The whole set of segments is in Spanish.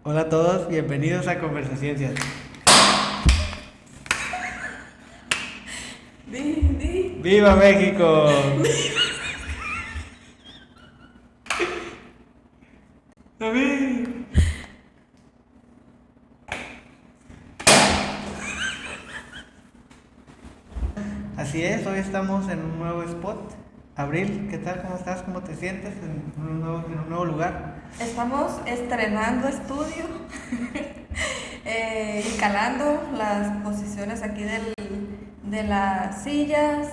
Hola a todos, bienvenidos a Conversaciencias. Di. ¡Viva México! ¡David! Así es, hoy estamos en un nuevo spot. Abril, ¿qué tal? ¿Cómo estás? ¿Cómo te sientes en un nuevo lugar? Estamos estrenando estudio y calando las posiciones aquí de las sillas,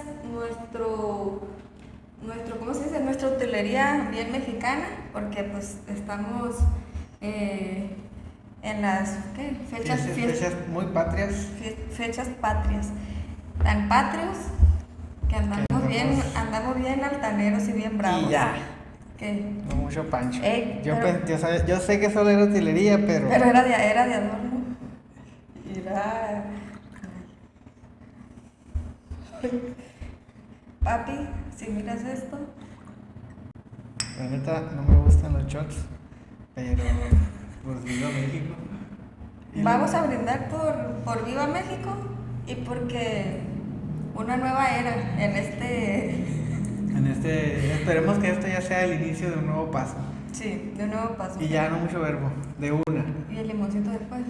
¿cómo se dice? Nuestra utilería bien mexicana, porque pues estamos en las Fechas muy patrias. fechas patrias, tan patrios que andamos bien altaneros y bien bravos. Y ya. ¿Qué? No mucho pancho. Pero Yo sé que solo era utilería, pero era de adorno. Era. Papi, si miras esto, la neta no me gustan los shots, pero pues viva México. vamos a brindar por Viva México y porque una nueva era Esperemos que esto ya sea el inicio de un nuevo paso. Sí, de un nuevo paso. Y ya no mucho verbo, de una. Y el limoncito después.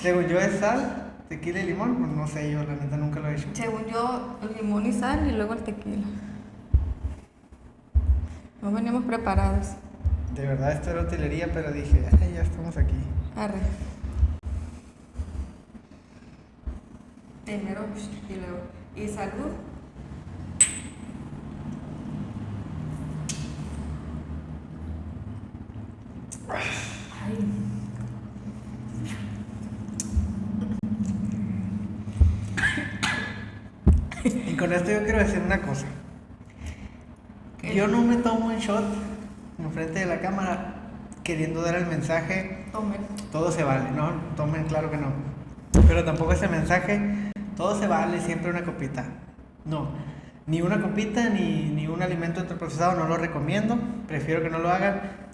Según yo es sal, tequila y limón, pues no sé, yo la neta nunca lo he hecho. Según yo, limón y sal y luego el tequila. No veníamos preparados. De verdad esto era utilería, pero dije, ay, ya estamos aquí. Arre. Primero y luego. Y salud. Ay. Y con esto yo quiero decir una cosa. ¿Qué? Yo no me tomo un shot enfrente de la cámara queriendo dar el mensaje, Tomen. todo se vale, no, tomen, claro que no. Pero tampoco ese mensaje, todo se vale, siempre una copita. No, ni una copita ni un alimento ultraprocesado, no lo recomiendo, prefiero que no lo hagan.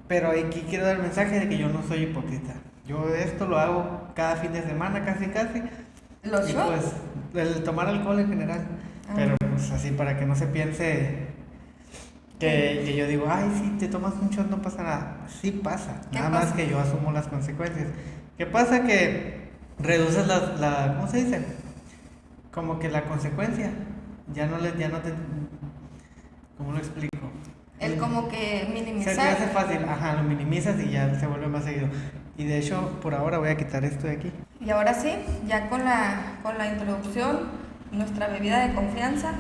Pero aquí quiero dar el mensaje de que yo no soy hipócrita. Yo esto lo hago cada fin de semana, casi. ¿Los Y shots? pues, el tomar alcohol en general. Pero pues así, para que no se piense que yo digo, ay, si te tomas un shot no pasa nada. Sí pasa, ¿Qué nada pasa? más que yo asumo las consecuencias. ¿Qué pasa? Que reduces ¿cómo se dice? Como que la consecuencia. Ya no te... ¿Cómo lo explico? El como que Se te minimizar. hace fácil, ajá, lo minimizas y ya se vuelve más seguido. Y de hecho, por ahora voy a quitar esto de aquí. Y ahora sí, ya con la introducción, nuestra bebida de confianza,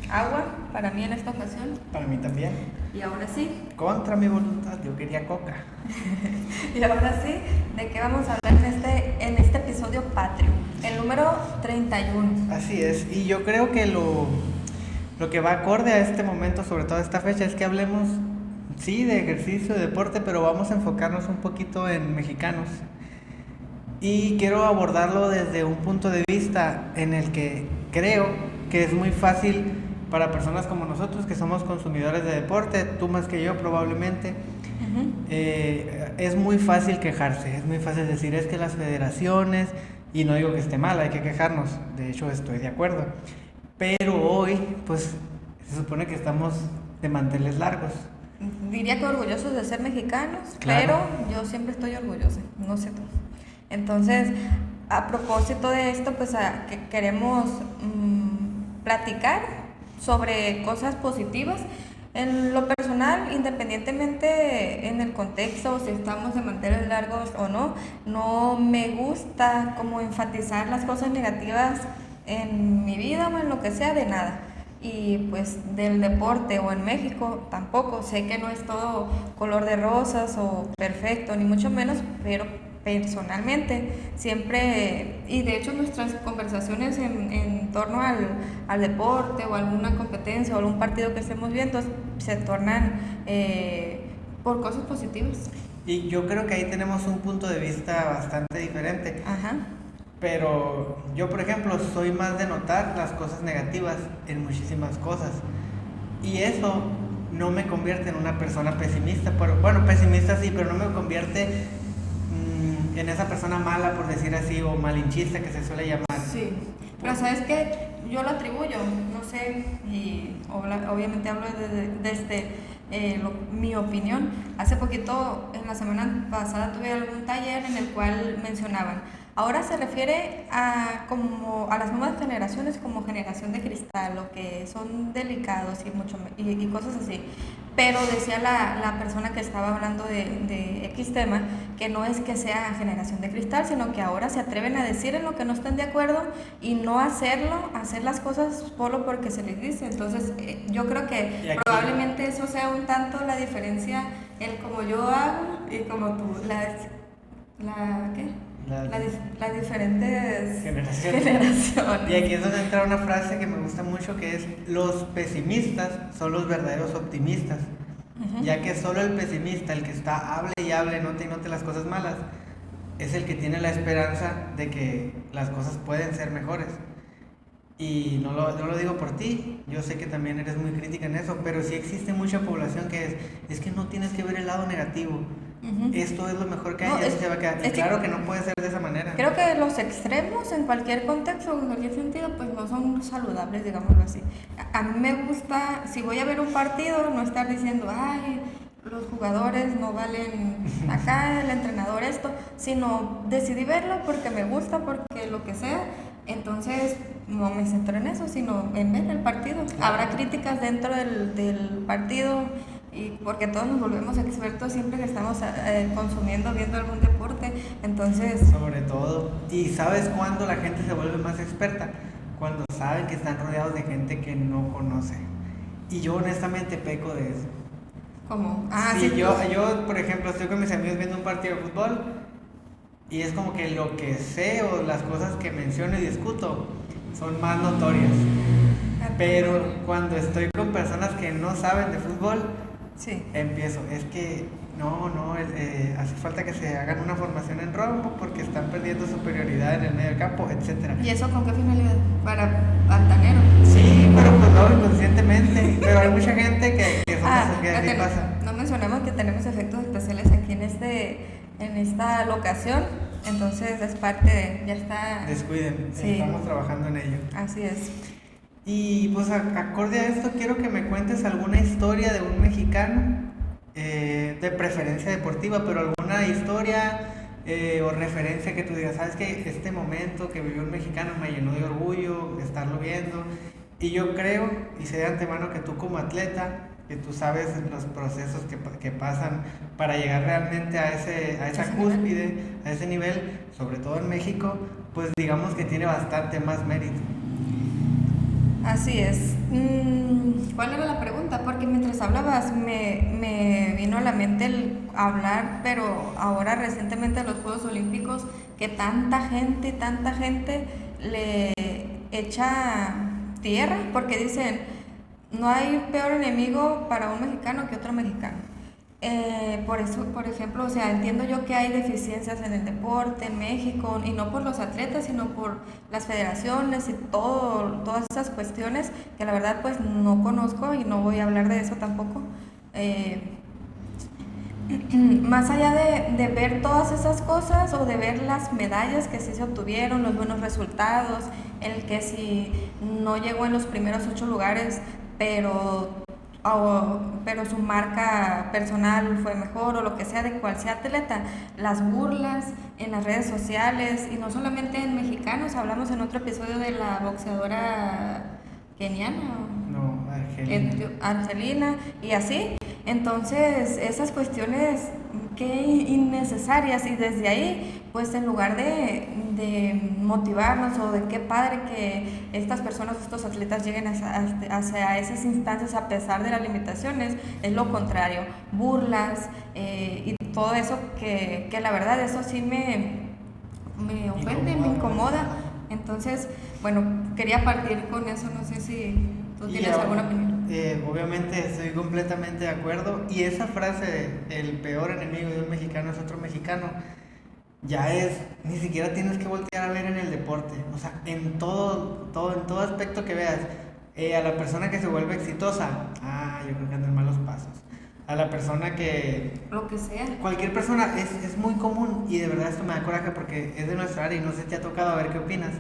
agua, para mí en esta ocasión. Para mí también. Y ahora sí, Contra mi voluntad, yo quería coca. ¿de qué vamos a hablar en este episodio patrio? El número 31. Así es, y yo creo que lo que va acorde a este momento, sobre todo a esta fecha, es que hablemos, sí, de ejercicio, de deporte, pero vamos a enfocarnos un poquito en mexicanos. Y quiero abordarlo desde un punto de vista en el que creo que es muy fácil para personas como nosotros, que somos consumidores de deporte, tú más que yo probablemente, es muy fácil quejarse, es muy fácil decir, es que las federaciones, y no digo que esté mal, hay que quejarnos, de hecho estoy de acuerdo, pero hoy, pues, se supone que estamos de manteles largos. Diría que orgullosos de ser mexicanos, Claro. pero yo siempre estoy orgullosa, no sé tú. Entonces, a propósito de esto, pues que queremos platicar sobre cosas positivas. En lo personal, independientemente en el contexto, si estamos de manteles largos o no, no me gusta como enfatizar las cosas negativas en mi vida o en lo que sea de nada. Y pues del deporte o en México tampoco, sé que no es todo color de rosas o perfecto, ni mucho menos, pero personalmente siempre, y de hecho nuestras conversaciones en torno al deporte o alguna competencia o algún partido que estemos viendo se tornan por cosas positivas. Y yo creo que ahí tenemos un punto de vista bastante diferente. Ajá. Pero yo, por ejemplo, soy más de notar las cosas negativas en muchísimas cosas. Y eso no me convierte en una persona pesimista. Bueno, pesimista sí, pero no me convierte en esa persona mala, por decir así, o malinchista que se suele llamar. Sí, pero ¿sabes qué? Yo lo atribuyo, no sé, y obviamente hablo desde mi opinión. Hace poquito, en la semana pasada, tuve algún taller en el cual mencionaban, ahora se refiere a las nuevas generaciones como generación de cristal, o que son delicados y cosas así. Pero decía la persona que estaba hablando de X tema, que no es que sea generación de cristal, sino que ahora se atreven a decir en lo que no están de acuerdo y no hacer las cosas solo porque se les dice. Entonces, yo creo que probablemente eso sea un tanto la diferencia, el como yo hago y como tú, las diferentes generaciones. Y aquí es donde entra una frase que me gusta mucho, que es: los pesimistas son los verdaderos optimistas. Ya que solo el pesimista, el que está hable y hable, note y note las cosas malas, es el que tiene la esperanza de que las cosas pueden ser mejores. Y no lo digo por ti, yo sé que también eres muy crítica en eso, pero sí existe mucha población que es que no tienes que ver el lado negativo. Esto es lo mejor que hay, y eso se va a quedar. Y claro que no puede ser de esa manera. Creo que los extremos en cualquier contexto o en cualquier sentido pues no son saludables, digámoslo así. A mí me gusta, si voy a ver un partido, no estar diciendo, ay, los jugadores no valen acá, el entrenador esto, sino decidí verlo porque me gusta, porque lo que sea. Entonces no me centro en eso, sino en ver el partido. Habrá críticas dentro del partido, y porque todos nos volvemos expertos siempre que estamos consumiendo, viendo algún deporte. Entonces, sobre todo, ¿y sabes cuándo la gente se vuelve más experta? Cuando saben que están rodeados de gente que no conoce. Y yo honestamente peco de eso. ¿cómo? Sí, yo por ejemplo estoy con mis amigos viendo un partido de fútbol y es como que lo que sé o las cosas que menciono y discuto son más notorias. Pero cuando estoy con personas que no saben de fútbol, sí, empiezo, es que hace falta que se hagan una formación en rombo porque están perdiendo superioridad en el medio del campo, etcétera. ¿Y eso con qué finalidad? ¿Para pantanero? Sí, pero pues no, inconscientemente. Pero hay mucha gente que así pasa. No mencionamos que tenemos efectos especiales aquí en esta locación, entonces es parte ya está. Descuiden, sí, estamos trabajando en ello. Así es. Y pues acorde a esto, quiero que me cuentes alguna historia de un mexicano, de preferencia deportiva, pero alguna historia o referencia que tú digas, sabes que este momento que vivió un mexicano me llenó de orgullo de estarlo viendo. Y yo creo, y sé de antemano, que tú como atleta, que tú sabes los procesos que pasan para llegar realmente a esa cúspide, a ese nivel, sobre todo en México, pues digamos que tiene bastante más mérito. Así es. ¿Cuál era la pregunta? Porque mientras hablabas me vino a la mente el hablar, pero ahora recientemente en los Juegos Olímpicos, que tanta gente le echa tierra, porque dicen, no hay peor enemigo para un mexicano que otro mexicano. Por eso, por ejemplo, o sea, entiendo yo que hay deficiencias en el deporte en México, y no por los atletas, sino por las federaciones y todas esas cuestiones que la verdad pues no conozco y no voy a hablar de eso tampoco. Más allá de ver todas esas cosas o de ver las medallas que sí se obtuvieron, los buenos resultados, el que si no llegó en los primeros 8 lugares, pero su marca personal fue mejor, o lo que sea, de cual sea atleta, las burlas en las redes sociales, y no solamente en mexicanos, hablamos en otro episodio de la boxeadora keniana, Argelina, y así. Entonces, esas cuestiones qué innecesarias, y desde ahí, pues en lugar de motivarnos, o de qué padre que estas personas, estos atletas lleguen hacia esas instancias a pesar de las limitaciones, es lo contrario, burlas y todo eso que la verdad eso sí me ofende, me incomoda. Entonces, bueno, quería partir con eso, no sé si tú tienes alguna opinión. Obviamente estoy completamente de acuerdo, y esa frase de el peor enemigo de un mexicano es otro mexicano, ya ni siquiera tienes que voltear a ver en el deporte, o sea, en todo aspecto que veas, a la persona que se vuelve exitosa, yo creo que anda en malos pasos, a la persona que... Lo que sea. Cualquier persona, es muy común y de verdad esto me da coraje porque es de nuestra área y no sé si te ha tocado, a ver qué opinas.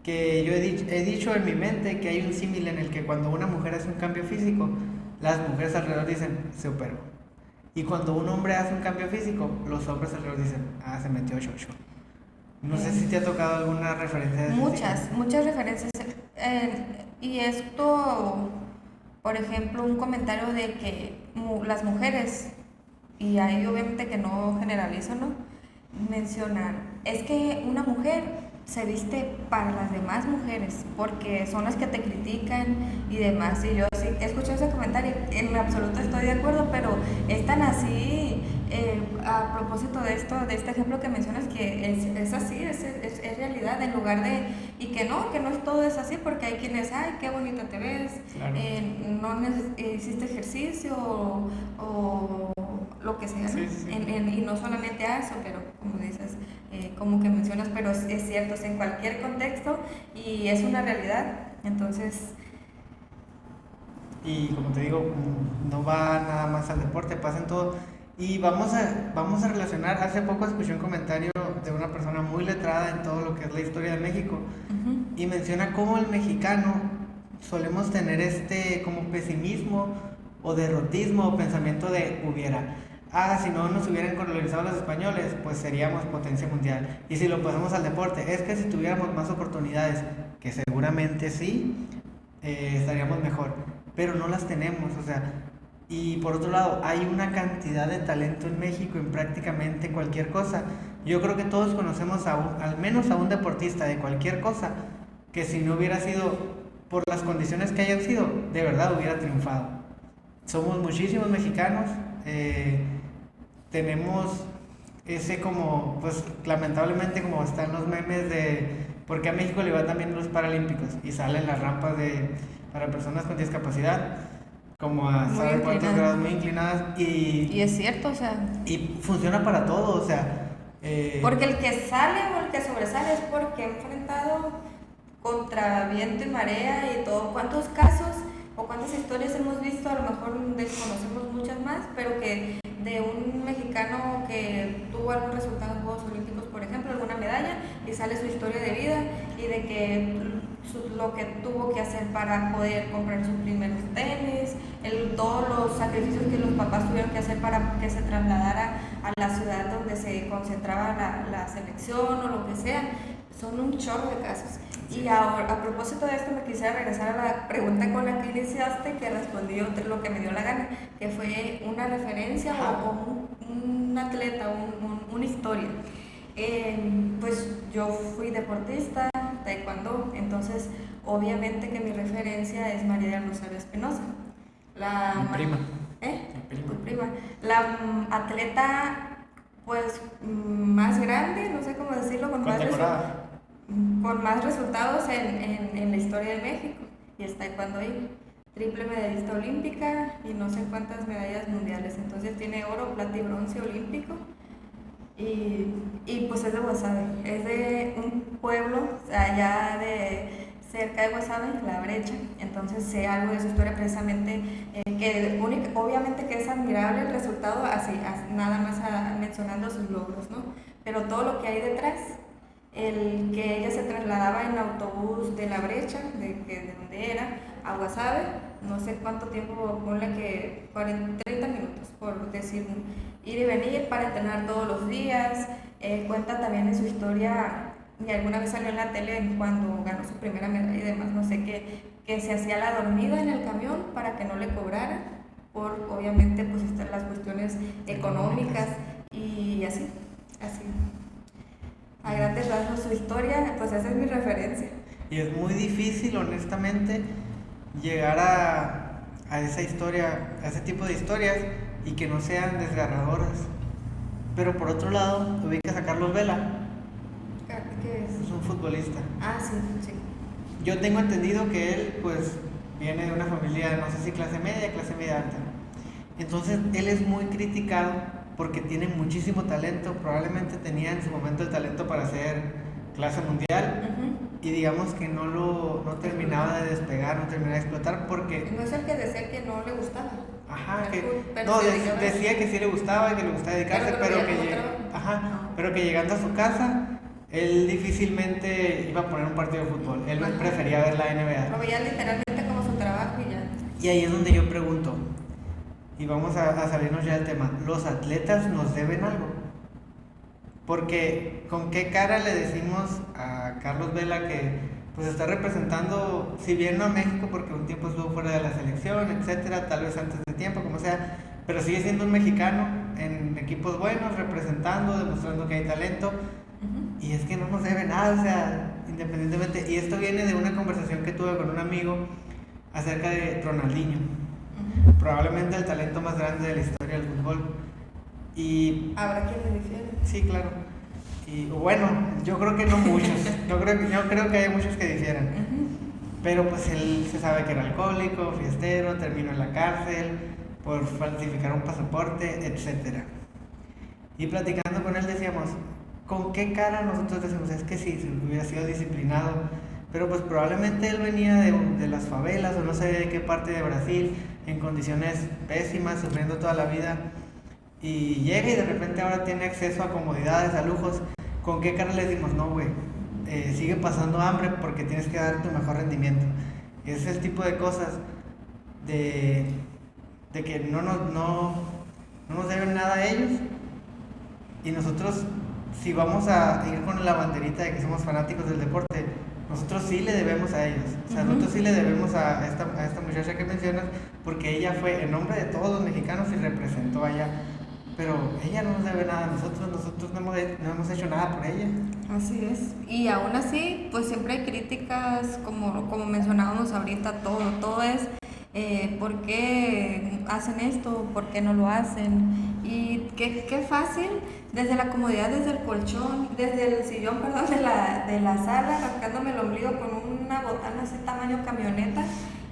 Que yo he dicho en mi mente que hay un símil en el que cuando una mujer hace un cambio físico, las mujeres alrededor dicen, se operó. Y cuando un hombre hace un cambio físico, los hombres alrededor dicen, ah, se metió chocho. No sé si te ha tocado alguna referencia de Muchas referencias. Y esto, por ejemplo, un comentario de que las mujeres, y ahí obviamente que no generalizo, ¿no? Mencionan, es que una mujer se viste para las demás mujeres, porque son las que te critican y demás. Y yo sí escuché ese comentario, en absoluto estoy de acuerdo, pero es tan así, a propósito de esto, de este ejemplo que mencionas, que es así, es realidad, en lugar de, y que no es todo es así, porque hay quienes, ay, qué bonita te ves, claro. No hiciste ejercicio o lo que sea, ¿no? Sí. Y no solamente a eso, pero como dices, como que mencionas, pero es cierto, es en cualquier contexto y es una realidad, entonces... Y como te digo, no va nada más al deporte, pasa en todo. Y vamos a relacionar, hace poco escuché un comentario de una persona muy letrada en todo lo que es la historia de México, y menciona cómo el mexicano solemos tener como pesimismo o derrotismo o pensamiento de hubiera. Ah, si no nos hubieran colonizado los españoles, pues seríamos potencia mundial. Y si lo pasamos al deporte, es que si tuviéramos más oportunidades, que seguramente sí, estaríamos mejor, pero no las tenemos, o sea. Y por otro lado, hay una cantidad de talento en México en prácticamente cualquier cosa. Yo creo que todos conocemos al menos a un deportista de cualquier cosa que si no hubiera sido por las condiciones que hayan sido, de verdad hubiera triunfado. Somos muchísimos mexicanos, tenemos ese como, pues lamentablemente como están los memes de por qué a México le va también los Paralímpicos y salen las rampas para personas con discapacidad como a saber cuántos grados muy inclinadas y es cierto, o sea, y funciona para todo, o sea, porque el que sale o el que sobresale es porque ha enfrentado contra viento y marea y todo. ¿Cuántos casos o cuántas historias hemos visto? A lo mejor desconocemos muchas más, pero que de un mexicano que tuvo algún resultado en Juegos Olímpicos, por ejemplo, alguna medalla, y sale su historia de vida y de que lo que tuvo que hacer para poder comprar sus primeros tenis, todos los sacrificios que los papás tuvieron que hacer para que se trasladara a la ciudad donde se concentraba la selección o lo que sea. Son un chorro de casos. Y ahora, a propósito de esto, me quisiera regresar a la pregunta con la que iniciaste, que respondí lo que me dio la gana, que fue una referencia o un atleta, una historia. Pues yo fui deportista, taekwondo, entonces obviamente que mi referencia es María del Rosario Espinosa. Mi prima. Tu prima. La atleta, pues, más grande, no sé cómo decirlo, con más resultados en la historia de México. Y es taekwondo ahí. Triple medallista olímpica y no sé cuántas medallas mundiales. Entonces tiene oro, plata y bronce olímpico. Y pues es de Guasave, es de un pueblo allá de cerca de Guasave, La Brecha. Entonces sé algo de su historia precisamente, que obviamente que es admirable el resultado, así nada más mencionando sus logros, ¿no? Pero todo lo que hay detrás, el que ella se trasladaba en autobús de La Brecha, de donde era, a Guasave, no sé cuánto tiempo, ponle que 30 minutos, por decir, ir y venir para entrenar todos los días. Cuenta también en su historia, y alguna vez salió en la tele cuando ganó su primera medalla y demás, no sé, que se hacía la dormida en el camión para que no le cobraran, por obviamente pues las cuestiones económicas y así. A grandes rasgos su historia, pues esa es mi referencia. Y es muy difícil, honestamente, llegar a esa historia, a ese tipo de historias y que no sean desgarradoras. Pero por otro lado, ubicas a Carlos Vela. ¿Qué es? Es un futbolista. Ah, sí. Yo tengo entendido que él, pues, viene de una familia, no sé si clase media alta. Entonces, él es muy criticado porque tiene muchísimo talento. Probablemente tenía en su momento el talento para ser clase mundial. Y digamos que no terminaba de despegar, no terminaba de explotar porque... No es el que decía que no le gustaba. Ajá, Pero no, se dedicaba a eso. decía que sí le gustaba, que le gustaba dedicarse, Pero pero que que, veía como trabajo. ajá, No. pero que llegando a su casa, él difícilmente iba a poner un partido de fútbol. Él Ajá. prefería ver la Lo NBA. veía literalmente como su trabajo y ya. Y ahí es donde yo pregunto, y vamos a salirnos ya del tema, ¿los atletas nos deben algo? Porque ¿con qué cara le decimos a Carlos Vela que pues está representando, si bien no a México porque un tiempo estuvo fuera de la selección, etcétera, tal vez antes de tiempo, como sea, pero sigue siendo un mexicano en equipos buenos, representando, demostrando que hay talento, Ujú. y es que no nos debe nada, o sea, independientemente, y esto viene de una conversación que tuve con un amigo acerca de Ronaldinho, Ujú. probablemente el talento más grande de la historia del fútbol. Y Habrá quienes difieren. sí, claro. Y bueno, yo creo que no muchos. Yo creo que hay muchos que difieran. Ujú. Pero pues él se sabe que era alcohólico, fiestero, terminó en la cárcel por falsificar un pasaporte, etcétera. Y platicando con él decíamos, ¿con qué cara nosotros decimos? Es que sí, si hubiera sido disciplinado, pero pues probablemente él venía de las favelas o no sé de qué parte de Brasil, en condiciones pésimas, sufriendo toda la vida, y llega y de repente ahora tiene acceso a comodidades, a lujos. ¿Con qué cara le decimos, no, güey? Sigue pasando hambre porque tienes que dar tu mejor rendimiento? Ese es el tipo de cosas de, de que no nos deben nada a ellos, y nosotros, si vamos a ir con la banderita de que somos fanáticos del deporte, nosotros sí le debemos a ellos. O sea, Ujú. nosotros sí le debemos a esta muchacha que mencionas, porque ella fue en nombre de todos los mexicanos y representó allá. Pero ella no nos debe nada a nosotros no hemos hecho nada por ella. Así es. Y aún así, pues siempre hay críticas, como mencionábamos ahorita, todo es ¿por qué hacen esto? ¿Por qué no lo hacen? Y qué fácil, desde la comodidad, desde el colchón, desde el sillón, perdón, de la sala, rascándome el ombligo con una botana así tamaño camioneta.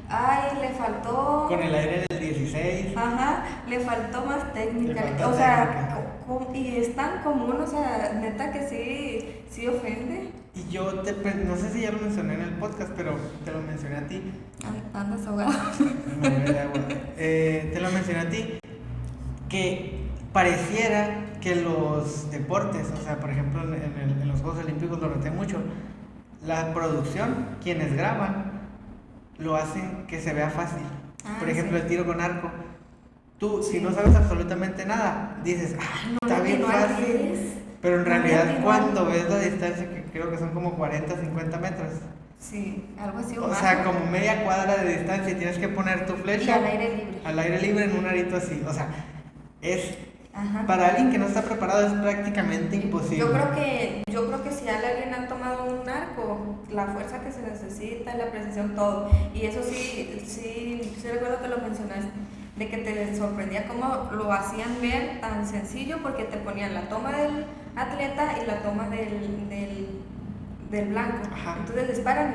Ay, le faltó... Con el aire del 16. Ajá, le faltó más técnica. Le faltó O sea, técnica. y es tan común, o sea, neta que sí ofende. Y yo no sé si ya lo mencioné en el podcast, pero te lo mencioné a ti. Andas ahogado. Me voy de agua. Te lo mencioné a ti, que pareciera que los deportes, o sea, por ejemplo en los Juegos Olímpicos lo noté mucho, la producción, quienes graban, lo hacen que se vea fácil. Por ejemplo, Sí. el tiro con arco. Tú, si Sí. no sabes absolutamente nada, dices, No está le bien atinó al fácil. 10. Pero en No le realidad, atinó cuando al- ves la distancia, que creo que son como 40, 50 metros, Sí, algo así. o más, sea, ¿no? como media cuadra de distancia, y tienes que poner tu Y flecha al aire libre. al aire libre en un arito así. O sea, es Ajá. para alguien que no está preparado es prácticamente imposible. Yo creo que si alguien ha tomado un arco, la fuerza que se necesita, la precisión, todo. Y eso sí recuerdo que lo mencionaste, de que te sorprendía cómo lo hacían ver tan sencillo, porque te ponían la toma del atleta y la toma del blanco. Ajá. Entonces disparan y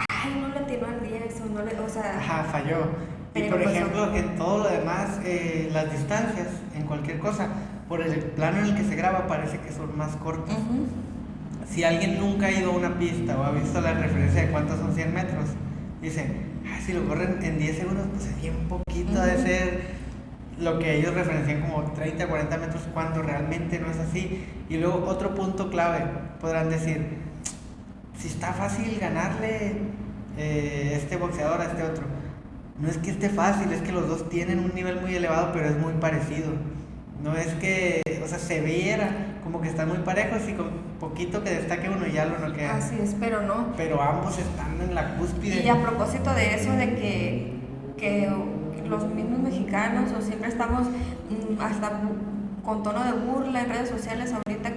ay, no le atinó al 10, o no le, o sea, Ajá, falló. Y Pero por pues, ejemplo, en todo lo demás, las distancias, en cualquier cosa, por el plano en el que se graba, parece que son más cortas. ujú. Si alguien nunca ha ido a una pista o ha visto la referencia de cuántos son 100 metros, dice, si lo corren en 10 segundos, pues es bien poquito, de Ujú. ser lo que ellos referencian como 30, 40 metros, cuando realmente no es así. Y luego otro punto clave, podrán decir, si está fácil ganarle este boxeador a este otro. No es que esté fácil, es que los dos tienen un nivel muy elevado, pero es muy parecido. No es que, o sea, se viera como que están muy parejos y con poquito que destaque uno ya lo noquea. Así es, pero no. Pero ambos están en la cúspide. Y a propósito de eso, de que los mismos mexicanos, o siempre estamos hasta con tono de burla en redes sociales ahorita,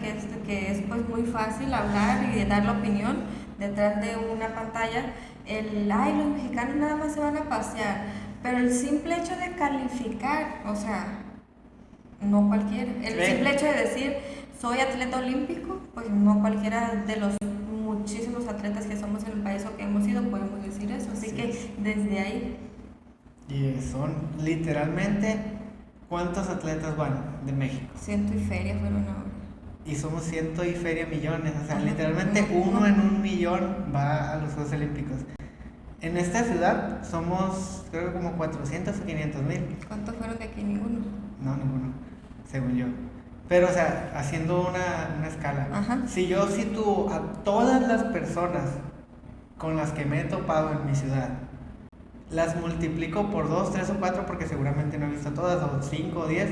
que es pues muy fácil hablar y dar la opinión detrás de una pantalla, ay, los mexicanos nada más se van a pasear, pero el simple hecho de calificar, o sea, no cualquiera, el simple hecho de decir, soy atleta olímpico, pues no cualquiera de los muchísimos atletas que somos en el país o que hemos ido podemos decir eso, así que desde ahí. Y son literalmente, ¿cuántos atletas van de México? Ciento y feria fueron ahora. Y somos ciento y feria millones, o sea, Ajá. literalmente Ujú. uno en un millón va a los Juegos Olímpicos. En esta ciudad somos, creo que como 400 o 500,000. ¿Cuántos fueron de aquí? Ninguno. No, ninguno, según yo. Pero, o sea, haciendo una escala. Ajá. Si yo sitúo a todas las personas con las que me he topado en mi ciudad, las multiplico por 2, 3 o 4, porque seguramente no he visto todas, o 5 o 10,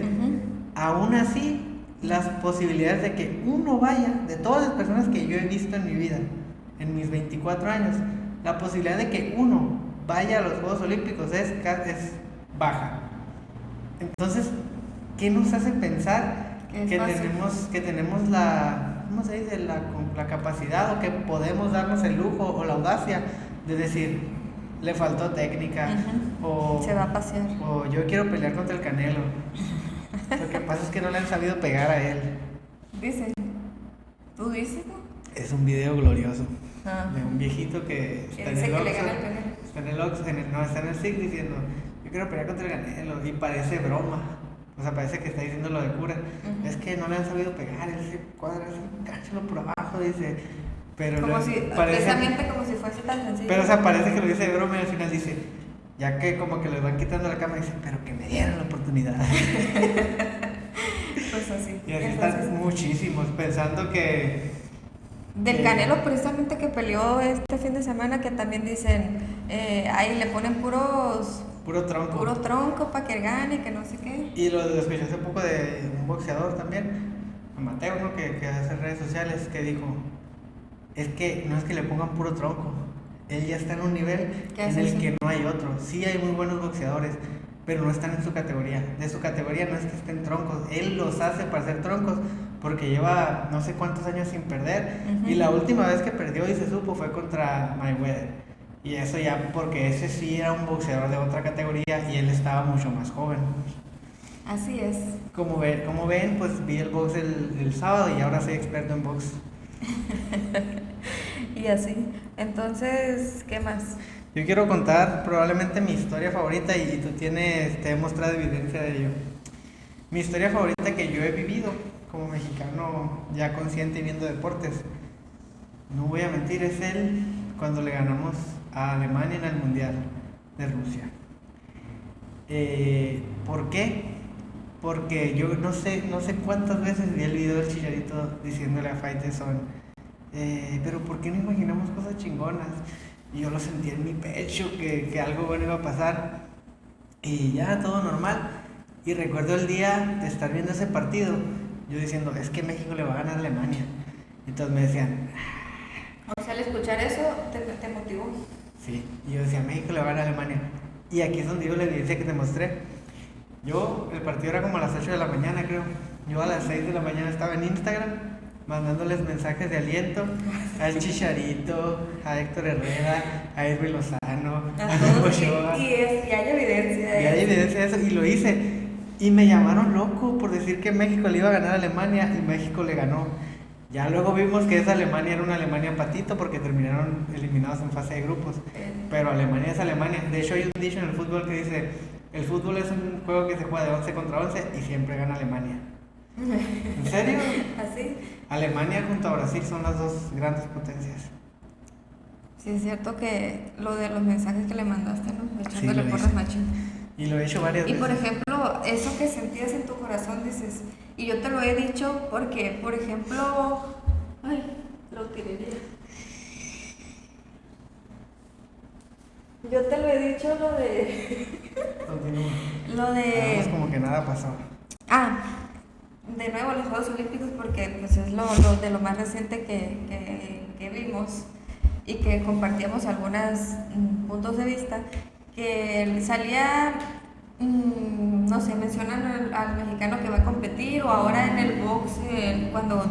aún así, las posibilidades de que uno vaya, de todas las personas que yo he visto en mi vida, en mis 24 años, la posibilidad de que uno vaya a los Juegos Olímpicos es baja. Entonces, ¿qué nos hace pensar que tenemos la, ¿cómo se dice? La capacidad, o que podemos darnos el lujo o la audacia de decir, le faltó técnica, o se va a pasear, o yo quiero pelear contra el Canelo? Lo que pasa es que no le han sabido pegar a él. Dicen, tú dices, ¿no? Es un video glorioso de un viejito que está en el dice que le Oxxo, gana el Canelo. está en el Oxxo, está en el SIC diciendo, yo quiero pelear contra el Canelo, y parece broma. O sea, parece que está diciendo lo de cura. Es que no le han sabido pegar, él se cuadra así, cáchalo por abajo, dice. Pero como si, precisamente como si fuese tan sencillo. Pero, o sea, parece que lo dice de broma, y al final dice, ya que como que le van quitando la cama, dice, pero que me dieran la oportunidad. Pues así. Y así están muchísimos, pensando que... Del Canelo, precisamente, que peleó este fin de semana, que también dicen, ahí le ponen Puro tronco para que gane, que no sé qué. Y lo escuché hace poco de un boxeador también, amateur, ¿no? que hace redes sociales, que dijo, es que no es que le pongan puro tronco, él ya está en un nivel en el que no hay otro. Sí hay muy buenos boxeadores, pero no están en su categoría. De su categoría no es que estén troncos, él los hace para ser troncos, porque lleva no sé cuántos años sin perder, y la última vez que perdió y se supo fue contra Mayweather. Y eso ya porque ese sí era un boxeador de otra categoría y él estaba mucho más joven. Así es. Como ven, pues vi el box el sábado y ahora soy experto en box. Y así. Entonces, ¿qué más? Yo quiero contar probablemente mi historia favorita, y tú te he mostrado evidencia de ello. Mi historia favorita que yo he vivido como mexicano ya consciente y viendo deportes, no voy a mentir, es cuando le ganamos a Alemania en el Mundial de Rusia. ¿Por qué? Porque yo no sé cuántas veces vi el video del Chicharito diciéndole a Faitelson, pero ¿por qué no imaginamos cosas chingonas? Y yo lo sentí en mi pecho, que algo bueno iba a pasar, y ya todo normal. Y recuerdo el día de estar viendo ese partido, yo diciendo, es que México le va a ganar a Alemania. Y todos me decían... O sea, al escuchar eso, te motivó. Sí, y yo decía, México le va a ganar a Alemania. Y aquí es donde digo la evidencia que te mostré. El partido era como a las 8 de la mañana, creo. Yo a las 6 de la mañana estaba en Instagram, mandándoles mensajes de aliento al Chicharito, a Héctor Herrera, a Irving Lozano, a Ochoa. Y hay evidencia de eso. Y hay evidencia de eso, y lo hice. Y me llamaron loco por decir que México le iba a ganar a Alemania, y México le ganó. Ya luego vimos que esa Alemania era una Alemania patito, porque terminaron eliminados en fase de grupos. Pero Alemania es Alemania. De hecho, hay un dicho en el fútbol que dice, el fútbol es un juego que se juega de 11 contra 11 y siempre gana Alemania. ¿En serio? ¿Así? Alemania junto a Brasil son las dos grandes potencias. Sí, es cierto que lo de los mensajes que le mandaste, ¿no? Echándole Sí, porras machín. Y lo he hecho varias veces. Y por ejemplo, eso que sentías en tu corazón, dices, y yo te lo he dicho porque, por ejemplo, ay, lo tiré. Yo te lo he dicho lo de... Continúa. Lo de... Es como que nada pasó. De nuevo los Juegos Olímpicos, porque pues es lo de lo más reciente que vimos y que compartíamos algunos puntos de vista, que salía, no sé, mencionan al mexicano que va a competir, o ahora en el box, cuando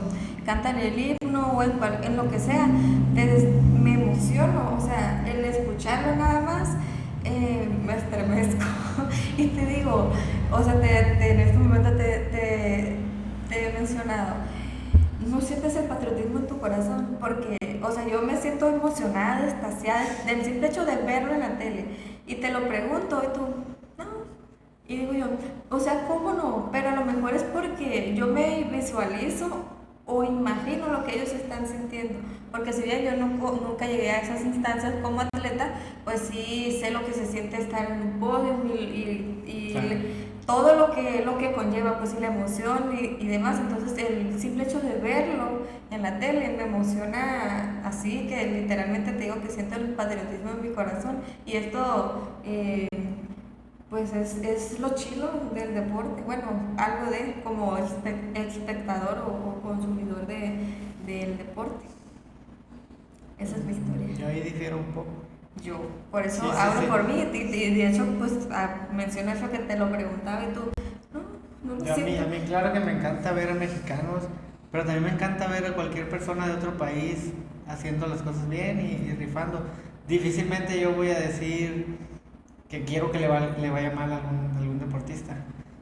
cantan el himno o en lo que sea, me emociono, o sea, el escucharlo nada más, me estremezco. Y te digo, o sea, en este momento te he mencionado, no sientes el patriotismo en tu corazón, porque, o sea, yo me siento emocionada, extasiada, del simple hecho de verlo en la tele, y te lo pregunto, y tú, no, y digo yo, o sea, ¿cómo no? Pero a lo mejor es porque yo me visualizo o imagino lo que ellos están sintiendo, porque si bien yo nunca llegué a esas instancias como atleta, pues sí sé lo que se siente estar en un podio y Claro. todo lo que conlleva, pues y la emoción y demás. Entonces el simple hecho de verlo en la tele me emociona así, que literalmente te digo que siento el patriotismo en mi corazón, y esto pues es lo chilo del deporte, bueno, algo de como espectador o consumidor del deporte. Esa es mi historia. Yo ahí difiero un poco. Yo, por eso Sí, sí, hablo sí. por mí, y de hecho, pues mencionas lo que te lo preguntaba y tú, no lo siento. A mí claro que me encanta ver a mexicanos, pero también me encanta ver a cualquier persona de otro país haciendo las cosas bien y rifando. Difícilmente yo voy a decir que quiero que le vaya mal a algún deportista.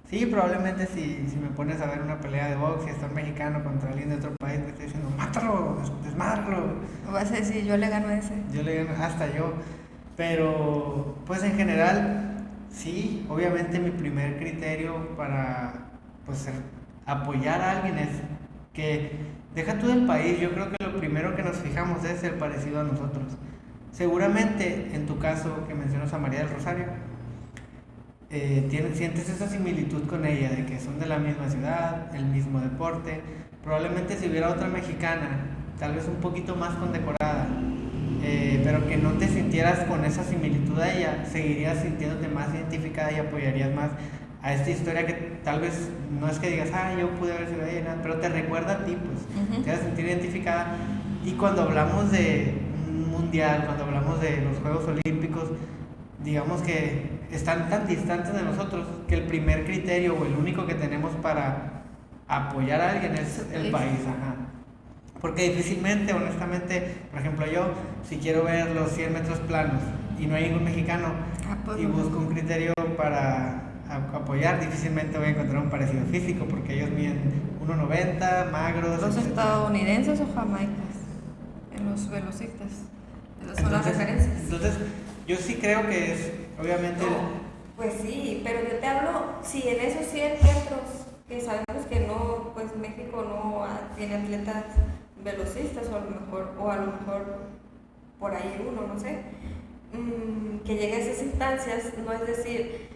Sí, probablemente si me pones a ver una pelea de box y está un mexicano contra alguien de otro país, me estoy diciendo, mátalo, desmádalo. Vas a decir, yo le gano a ese. Yo le gano, hasta yo. Pero, pues en general, sí, obviamente mi primer criterio para pues, apoyar a alguien es que, deja tú del país, yo creo que lo primero que nos fijamos es el parecido a nosotros. Seguramente, en tu caso que mencionas a María del Rosario, sientes esa similitud con ella, de que son de la misma ciudad, el mismo deporte. Probablemente si hubiera otra mexicana, tal vez un poquito más condecorada, pero que no te sintieras con esa similitud a ella, seguirías sintiéndote más identificada y apoyarías más a esta historia que tal vez no es que digas, yo pude haber sido ella, pero te recuerda a ti, pues, te vas a sentir identificada. Y cuando hablamos de un mundial, cuando hablamos de los Juegos Olímpicos, digamos que están tan distantes de nosotros que el primer criterio o el único que tenemos para apoyar a alguien es el país, ajá. Porque difícilmente, honestamente, por ejemplo yo, si quiero ver los 100 metros planos y no hay ningún mexicano pues, y busco un criterio para apoyar, difícilmente voy a encontrar un parecido físico porque ellos miden 1.90, magros. ¿Los etc. estadounidenses o jamaicas? En los velocistas. Esas son las referencias. Entonces, yo sí creo que es, obviamente... No, pues sí, pero yo te hablo, si en esos 100 metros, que sabemos que no, pues México no tiene atletas velocistas, o a lo mejor por ahí uno, no sé, que llegue a esas instancias, no es decir,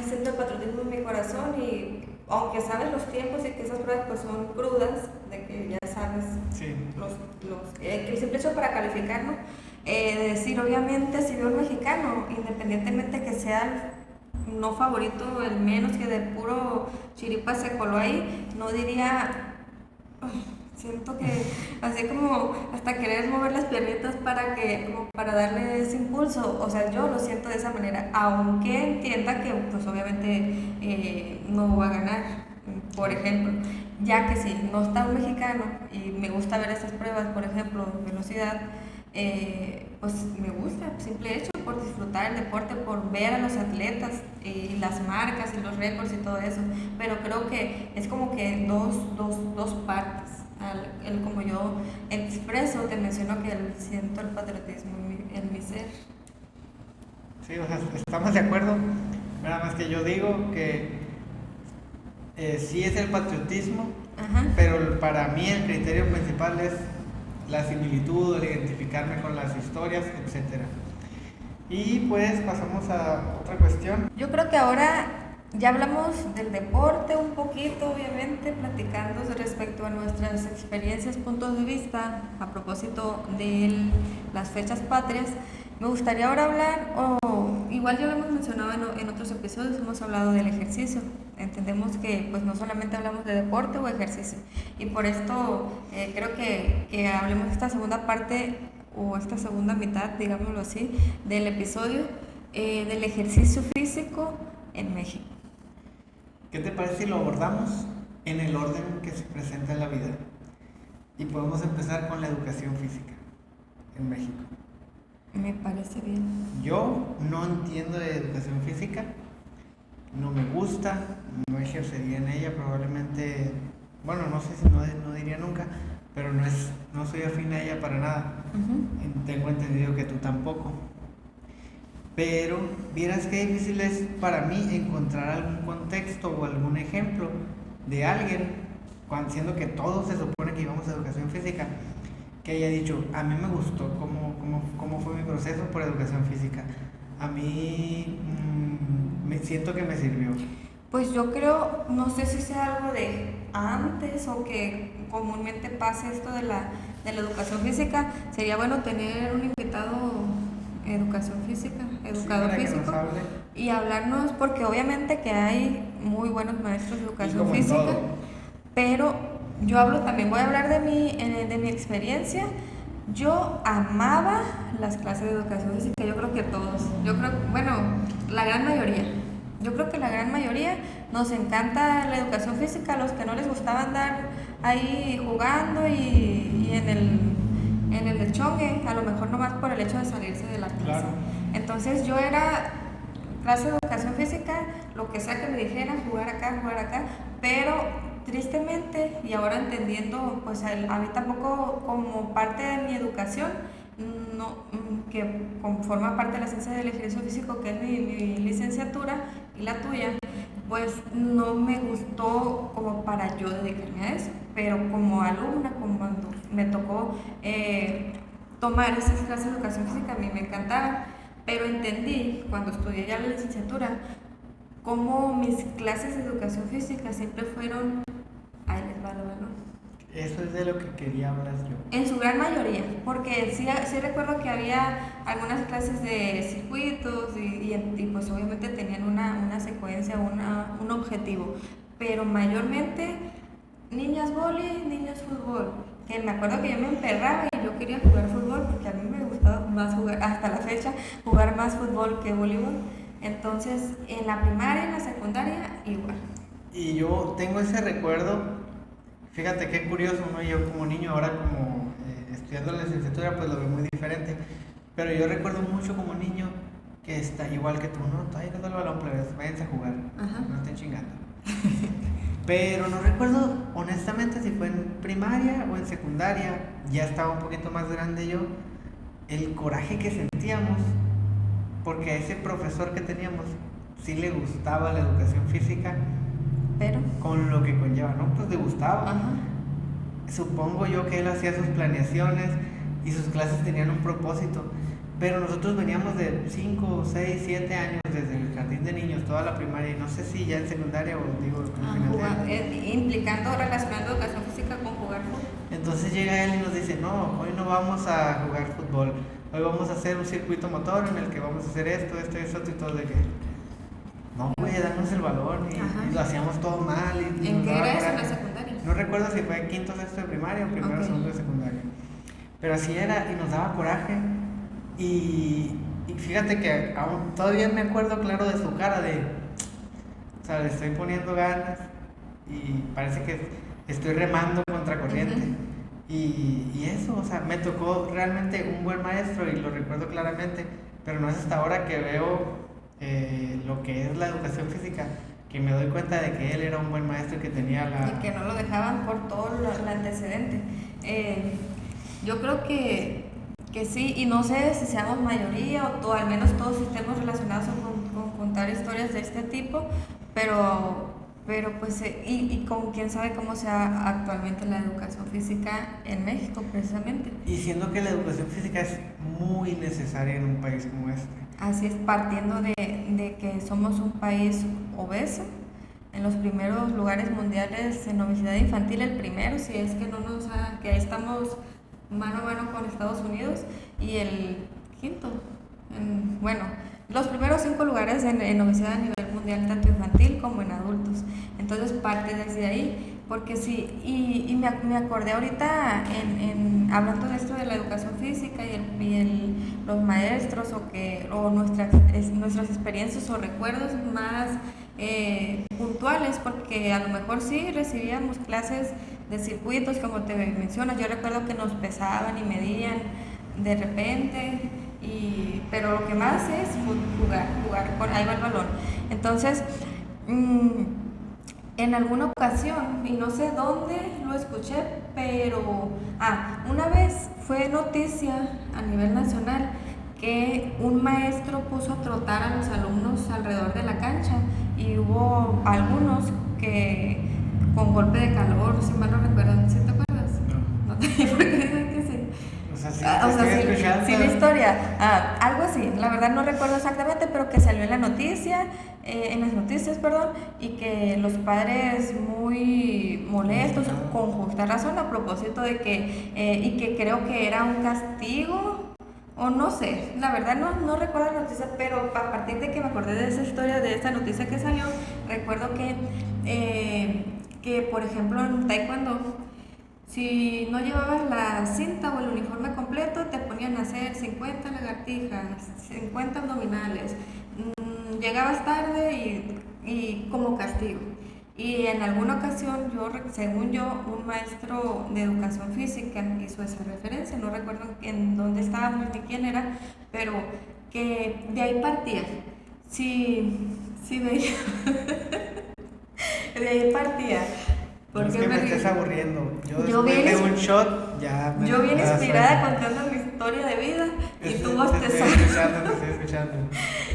siento el patriotismo en mi corazón, y aunque sabes los tiempos y que esas pruebas pues son crudas, de que ya sabes Sí. que el simple hecho para calificar, ¿no? De decir, obviamente, si veo un mexicano, independientemente que sea el no favorito, el menos que de puro chiripa se coló ahí, no diría, siento que así como hasta querer mover las piernitas como para darle ese impulso, o sea, yo lo siento de esa manera, aunque entienda que pues obviamente no va a ganar, por ejemplo, ya que si no está un mexicano y me gusta ver esas pruebas, por ejemplo, velocidad, pues me gusta, simple hecho, por disfrutar el deporte, por ver a los atletas y las marcas y los récords y todo eso, pero creo que es como que dos partes. Como yo expreso, te menciono que siento el patriotismo en mi ser. Sí, o sea, estamos de acuerdo, nada más que yo digo que sí es el patriotismo, Ajá. pero para mí el criterio principal es la similitud, el identificarme con las historias, etc. Y pues pasamos a otra cuestión. Yo creo que ahora ya hablamos del deporte un poquito, obviamente, platicando respecto a nuestras experiencias, puntos de vista, a propósito de las fechas patrias. Me gustaría ahora hablar, igual ya lo hemos mencionado en otros episodios, hemos hablado del ejercicio. Entendemos que pues no solamente hablamos de deporte o ejercicio, y por esto creo que hablemos de esta segunda parte o esta segunda mitad, digámoslo así, del episodio del ejercicio físico en México. ¿Qué te parece si lo abordamos en el orden que se presenta en la vida? Y podemos empezar con la educación física en México. Me parece bien. Yo no entiendo de educación física, no me gusta, no ejercería en ella probablemente, bueno, no sé si no diría nunca, pero no soy afín a ella para nada. Tengo entendido que tú tampoco. Pero vieras qué difícil es para mí encontrar algún contexto o algún ejemplo de alguien siendo que todos se supone que íbamos a educación física, que haya dicho, a mí me gustó cómo fue mi proceso por educación física. A mí me siento que me sirvió. Pues yo creo, no sé si sea algo de antes o que comúnmente pase esto de la educación física. Sería bueno tener un invitado educación física, educador físico, y hablarnos, porque obviamente que hay muy buenos maestros de educación física, pero yo hablo también, voy a hablar de mi experiencia. Yo amaba las clases de educación física, yo creo que todos, bueno, la gran mayoría. Yo creo que la gran mayoría nos encanta la educación física, a los que no les gustaba andar ahí jugando y en el lechongue, a lo mejor nomás por el hecho de salirse de la clase. Claro. Entonces yo era clase de educación física, lo que sea que me dijeran, jugar acá, pero tristemente, y ahora entendiendo, pues a mí tampoco como parte de mi educación, no, que forma parte de la ciencia del ejercicio físico, que es mi licenciatura y la tuya, pues no me gustó como para yo dedicarme a eso, pero como alumna, como cuando me tocó tomar esas clases de educación física, a mí me encantaban, pero entendí cuando estudié ya la licenciatura cómo mis clases de educación física siempre fueron, ahí les va lo balón. Eso es de lo que quería hablar yo. En su gran mayoría, porque sí recuerdo que había algunas clases de circuitos y pues obviamente tenían una secuencia, un objetivo, pero mayormente niñas vóley, niños fútbol. Que me acuerdo que yo me emperraba y yo quería jugar fútbol porque a mí me gustaba más jugar, hasta la fecha, jugar más fútbol que voleibol. Entonces, en la primaria y en la secundaria, igual. Y yo tengo ese recuerdo. Fíjate qué curioso, ¿no? Yo como niño, ahora como estudiando la licenciatura, pues lo veo muy diferente. Pero yo recuerdo mucho como niño que está igual que tú, ¿no? Ahí no el balón, plebes, váyanse a jugar, no estén chingando. Pero no recuerdo honestamente si fue en primaria o en secundaria, ya estaba un poquito más grande yo, el coraje que sentíamos, porque a ese profesor que teníamos sí le gustaba la educación física. Pero con lo que conlleva, ¿no? Pues le gustaba. Ajá. Supongo yo que él hacía sus planeaciones y sus clases tenían un propósito, pero nosotros veníamos de 5, 6, 7 años desde el jardín de niños, toda la primaria, y no sé si ya en secundaria o digo implicando, relacionando educación física con jugar fútbol. Entonces llega él y nos dice, no, hoy no vamos a jugar fútbol, hoy vamos a hacer un circuito motor en el que vamos a hacer esto y todo de que... No, güey, danos el balón y lo hacíamos todo mal. ¿En qué era eso? ¿En la secundaria? No recuerdo si fue quinto, sexto de primaria o primero, segundo de secundaria. Pero así era y nos daba coraje. Y fíjate que aún todavía me acuerdo claro de su cara de... O sea, le estoy poniendo ganas y parece que estoy remando contra corriente. Y eso, o sea, me tocó realmente un buen maestro y lo recuerdo claramente. Pero no es hasta ahora que veo... lo que es la educación física, que me doy cuenta de que él era un buen maestro y que tenía la... Y que no lo dejaban por todo el antecedente. Yo creo que sí, y no sé si seamos mayoría o al menos todos estemos relacionados con contar historias de este tipo, pero pues, y con quién sabe cómo sea actualmente la educación física en México, precisamente. Y siendo que la educación física es muy necesaria en un país como este. Así es, partiendo de que somos un país obeso, en los primeros lugares mundiales en obesidad infantil, el primero, si es que no nos que ahí estamos mano a mano con Estados Unidos, y el quinto, bueno, los primeros 5 lugares en obesidad a nivel mundial, tanto infantil como en adultos. Entonces parte desde ahí, porque sí, y me acordé ahorita hablando de esto de la educación física y los maestros o nuestras experiencias o recuerdos más puntuales, porque a lo mejor sí recibíamos clases de circuitos, como te mencionas. Yo recuerdo que nos pesaban y medían de repente, pero lo que más es jugar con ahí va el balón. Entonces, en alguna ocasión, y no sé dónde lo escuché, pero una vez fue noticia a nivel nacional que un maestro puso a trotar a los alumnos alrededor de la cancha, y hubo algunos que con golpe de calor, si mal no recuerdo. ¿Sí te acuerdas? No. No te ¿por qué dices que sí? O sea, sí, Sí, la historia. Algo así, la verdad no recuerdo exactamente, pero que salió en la noticia, en las noticias, perdón, y que los padres muy molestos, con justa razón, a propósito de que, y que creo que era un castigo, o no sé, la verdad no recuerdo la noticia, pero a partir de que me acordé de esa historia, de esa noticia que salió, recuerdo que por ejemplo, en taekwondo, si no llevabas la cinta o el uniforme completo, te ponían a hacer 50 lagartijas, 50 abdominales. Llegabas tarde y como castigo. Y en alguna ocasión, según yo, un maestro de educación física hizo esa referencia, no recuerdo en dónde estábamos ni quién era, pero que de ahí partía. Sí veía. De ahí partía. No es que me estés aburriendo. Yo bien después de un shot ya me... Yo bien inspirada contando mi historia de vida y tú te estoy escuchando.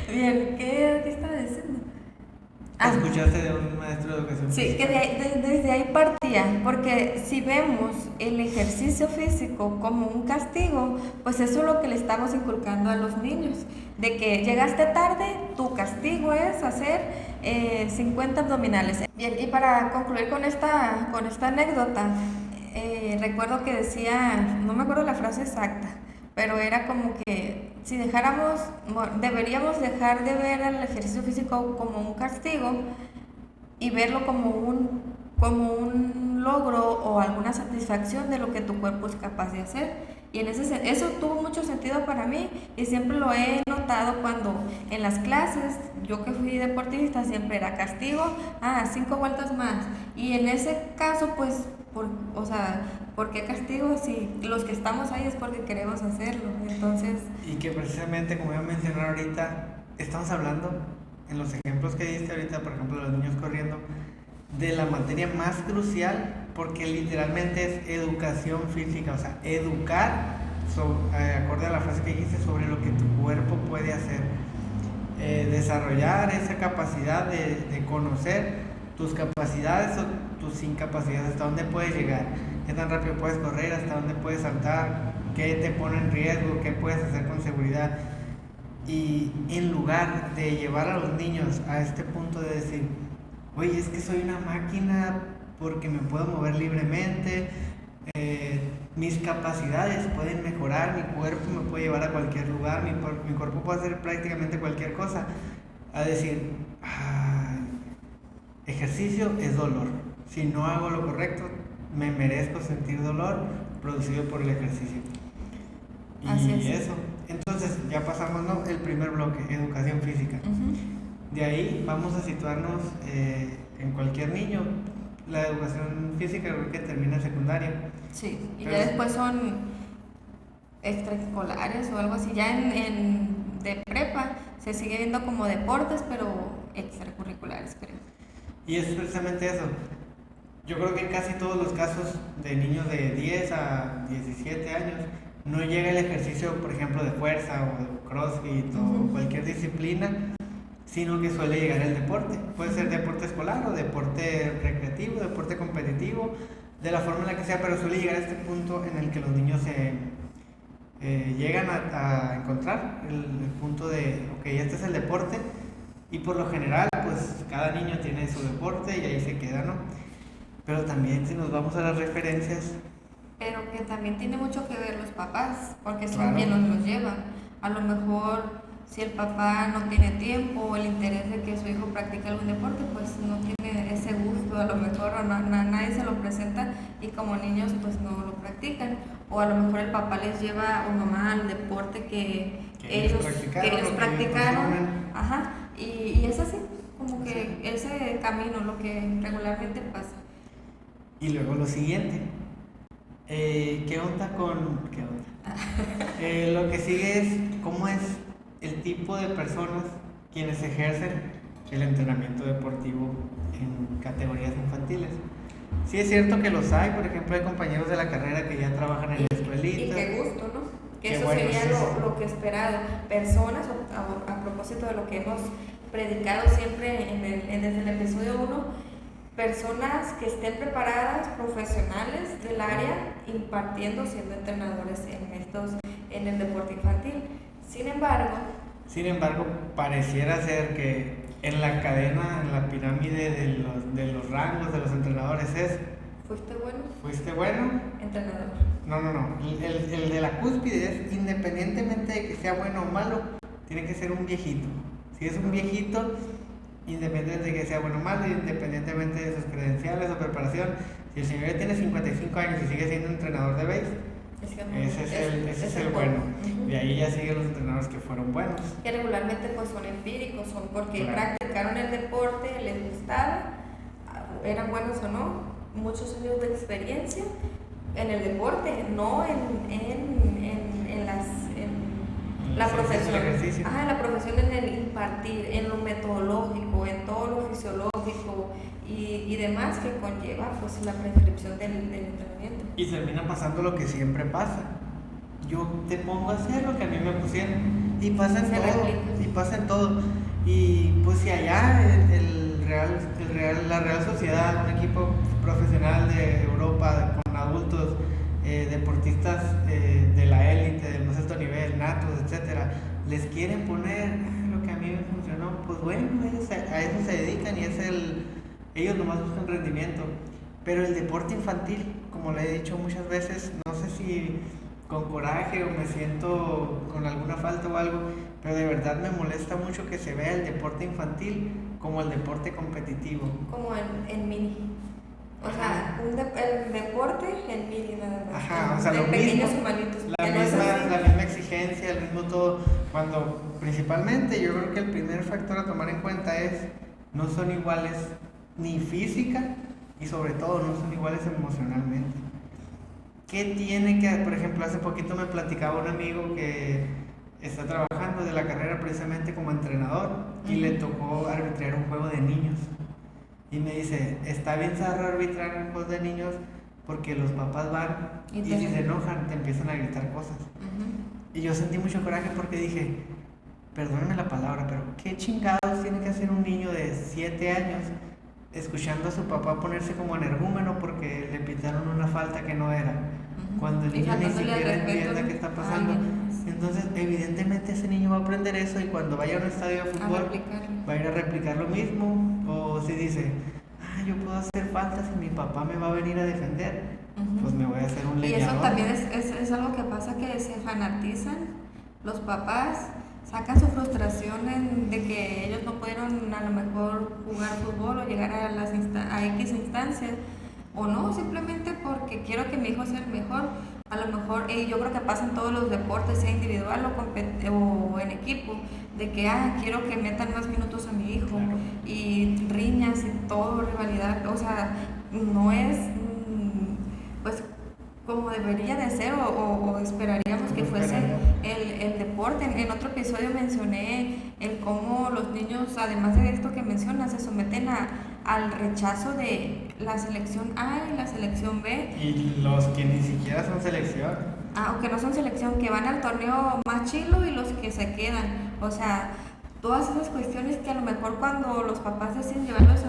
Bien, ¿qué estaba diciendo? Escuchaste de un maestro de educación Sí, física. que desde ahí partía, porque si vemos el ejercicio físico como un castigo, pues eso es lo que le estamos inculcando a los niños, de que llegaste tarde, tu castigo es hacer 50 abdominales. Bien, y para concluir con esta anécdota, recuerdo que decía, no me acuerdo la frase exacta, pero era como que si deberíamos dejar de ver el ejercicio físico como un castigo y verlo como un logro o alguna satisfacción de lo que tu cuerpo es capaz de hacer. Y eso tuvo mucho sentido para mí y siempre lo he notado cuando en las clases, yo que fui deportista, siempre era castigo, 5 vueltas más. Y en ese caso, pues, ¿por qué castigo si los que estamos ahí es porque queremos hacerlo? Entonces... Y que precisamente, como iba a mencionar ahorita, estamos hablando, en los ejemplos que diste ahorita, por ejemplo, los niños corriendo, de la materia más crucial, porque literalmente es educación física, o sea, educar, acorde a la frase que dijiste, sobre lo que tu cuerpo puede hacer. Desarrollar esa capacidad de conocer tus capacidades o tus incapacidades, hasta dónde puedes llegar, qué tan rápido puedes correr, hasta dónde puedes saltar, qué te pone en riesgo, qué puedes hacer con seguridad. Y en lugar de llevar a los niños a este punto de decir, oye, es que soy una máquina porque me puedo mover libremente, mis capacidades pueden mejorar, mi cuerpo me puede llevar a cualquier lugar, mi cuerpo puede hacer prácticamente cualquier cosa, a decir, ejercicio es dolor, si no hago lo correcto, me merezco sentir dolor producido por el ejercicio. Y así es. eso, entonces ya pasamos, ¿no? El primer bloque, educación física. De ahí vamos a situarnos en cualquier niño. La educación física creo que termina en secundaria. Sí, y ya después son extraescolares o algo así. Ya de prepa se sigue viendo como deportes, pero extracurriculares, creo. Y es precisamente eso. Yo creo que en casi todos los casos de niños de 10 a 17 años no llega el ejercicio, por ejemplo, de fuerza o de crossfit o cualquier disciplina, sino que suele llegar el deporte. Puede ser deporte escolar o deporte recreativo, deporte competitivo, de la forma en la que sea, pero suele llegar a este punto en el que los niños llegan a encontrar el punto de, ok, este es el deporte, y por lo general, pues cada niño tiene su deporte y ahí se queda, ¿no? Pero también si nos vamos a las referencias... Pero que también tiene mucho que ver los papás, porque son Claro. quienes los llevan. A lo mejor si el papá no tiene tiempo o el interés de que su hijo practique algún deporte, pues no tiene ese gusto, a lo mejor nadie se lo presenta y como niños pues no lo practican. O a lo mejor el papá les lleva o mamá al deporte que ellos practicaron. Ajá, y es así, como que ese camino, lo que regularmente pasa. Y luego lo siguiente, ¿qué onda con...? Lo que sigue es cómo es el tipo de personas quienes ejercen el entrenamiento deportivo en categorías infantiles. Sí es cierto que los hay, por ejemplo, hay compañeros de la carrera que ya traban en la escuelita. Y qué gusto, ¿no? Que Qué eso bueno, sería sí, lo que esperado. Personas, a propósito de lo que hemos predicado siempre desde el episodio 1, personas que estén preparadas, profesionales del área, impartiendo, siendo entrenadores en el deporte infantil. Sin embargo, pareciera ser que en la cadena, en la pirámide de los rangos de los entrenadores es... ¿Fuiste bueno? Entrenador. No. El de la cúspide es, independientemente de que sea bueno o malo, tiene que ser un viejito. Si es un viejito, independientemente de que sea bueno o malo, independientemente de sus credenciales o preparación, si el señor ya tiene 55 años y sigue siendo entrenador de base, ese es el bueno. Uh-huh. Y ahí ya siguen los entrenadores que fueron buenos. Que regularmente pues son empíricos, son porque Claro. practicaron el deporte, les gustaba, eran buenos o no, muchos años de experiencia en el deporte, no la profesión. En la profesión, en el impartir, en lo metodológico, en todo lo fisiológico y demás que conlleva pues la prescripción del entrenamiento. Y termina pasando lo que siempre pasa. Yo te pongo a hacer lo que a mí me pusieron. Y pasa en todo. Y pues si allá la Real Sociedad, un equipo profesional de Europa con adultos, deportistas de la élite, del más alto nivel, natos, etcétera, les quieren poner lo que a mí me funcionó, pues bueno, a eso se dedican y ellos nomás buscan rendimiento. Pero el deporte infantil, como le he dicho muchas veces, no sé si con coraje o me siento con alguna falta o algo, pero de verdad me molesta mucho que se vea el deporte infantil como el deporte competitivo. Como en mini. O sea, el deporte en mini nada más. Aja, o sea, de lo pequeños mismo, humanitos. la misma exigencia, el mismo todo. Cuando principalmente yo creo que el primer factor a tomar en cuenta es no son iguales ni física y sobre todo no son iguales emocionalmente. ¿Qué tiene que, por ejemplo, hace poquito me platicaba un amigo que está trabajando de la carrera precisamente como entrenador y le tocó arbitrar un juego de niños? Y me dice, está bien zarro arbitrar un juego de niños porque los papás van y si se enojan te empiezan a gritar cosas. Y yo sentí mucho coraje porque dije, perdónenme la palabra, pero ¿qué chingados tiene que hacer un niño de 7 años escuchando a su papá ponerse como energúmeno porque le pitaron una falta que no era? Cuando el niño ni siquiera entiende qué está pasando. Entonces, evidentemente ese niño va a aprender eso y cuando vaya a un estadio de fútbol va a ir a replicar lo mismo. O si dice, yo puedo hacer faltas y mi papá me va a venir a defender, pues me voy a hacer un leñador. Y eso también es algo que pasa, que se fanatizan los papás, sacan su frustración de que ellos no pudieron a lo mejor jugar fútbol o llegar a X instancias, o no, simplemente porque quiero que mi hijo sea el mejor. A lo mejor, yo creo que pasa en todos los deportes, sea individual o en equipo, de que quiero que metan más minutos a mi hijo, claro. Y riñas y todo, rivalidad, o sea, no es pues como debería de ser o esperaríamos que fuese el deporte. En otro episodio mencioné el cómo los niños, además de esto que mencionas, se someten al rechazo de la selección A y la selección B. Y los que ni siquiera son selección. O que no son selección, que van al torneo más chilo y los que se quedan. O sea, todas esas cuestiones que a lo mejor cuando los papás deciden llevarlos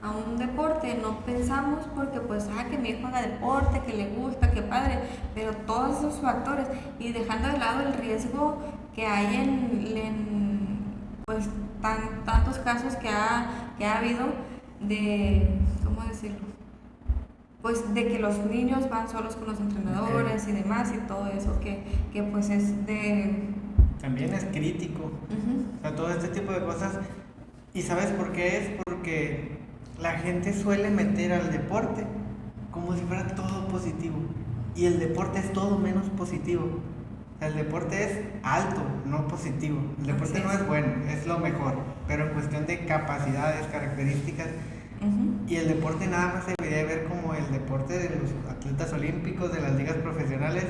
a un deporte no pensamos porque pues que mi hijo haga deporte, que le gusta, que padre, pero todos esos factores y dejando de lado el riesgo que hay en pues tantos casos que ha habido de, ¿cómo decirlo? Pues de que los niños van solos con los entrenadores y demás y todo eso que pues es de... También es crítico. O sea, todo este tipo de cosas. ¿Y sabes por qué es? Porque la gente suele meter al deporte como si fuera todo positivo. Y el deporte es todo menos positivo. O sea, el deporte es alto, no positivo. El deporte no es bueno, es lo mejor. Pero en cuestión de capacidades, características. Y el deporte nada más se debería ver como el deporte de los atletas olímpicos, de las ligas profesionales,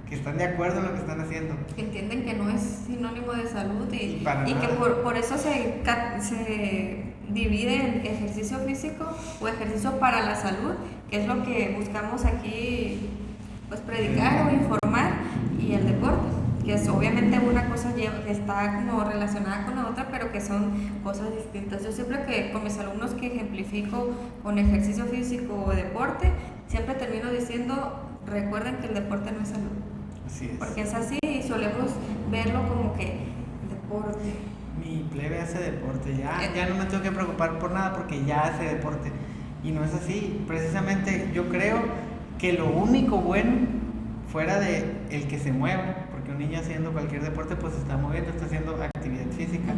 que están de acuerdo en lo que están haciendo. Que entienden que no es sinónimo de salud y que por eso se divide en ejercicio físico o ejercicio para la salud, que es lo que buscamos aquí pues predicar o informar, y el deporte, que que es obviamente una cosa que está como relacionada con la otra, pero que son cosas distintas. Yo siempre que con mis alumnos que ejemplifico con ejercicio físico o deporte, siempre termino diciendo, recuerden que el deporte no es salud. Así es. Porque es así y solemos verlo como que deporte. Mi plebe hace deporte, ya no me tengo que preocupar por nada porque ya hace deporte. Y no es así. Precisamente yo creo que lo único bueno, fuera de el que se mueva, porque un niño haciendo cualquier deporte pues está moviendo, está haciendo actividad física.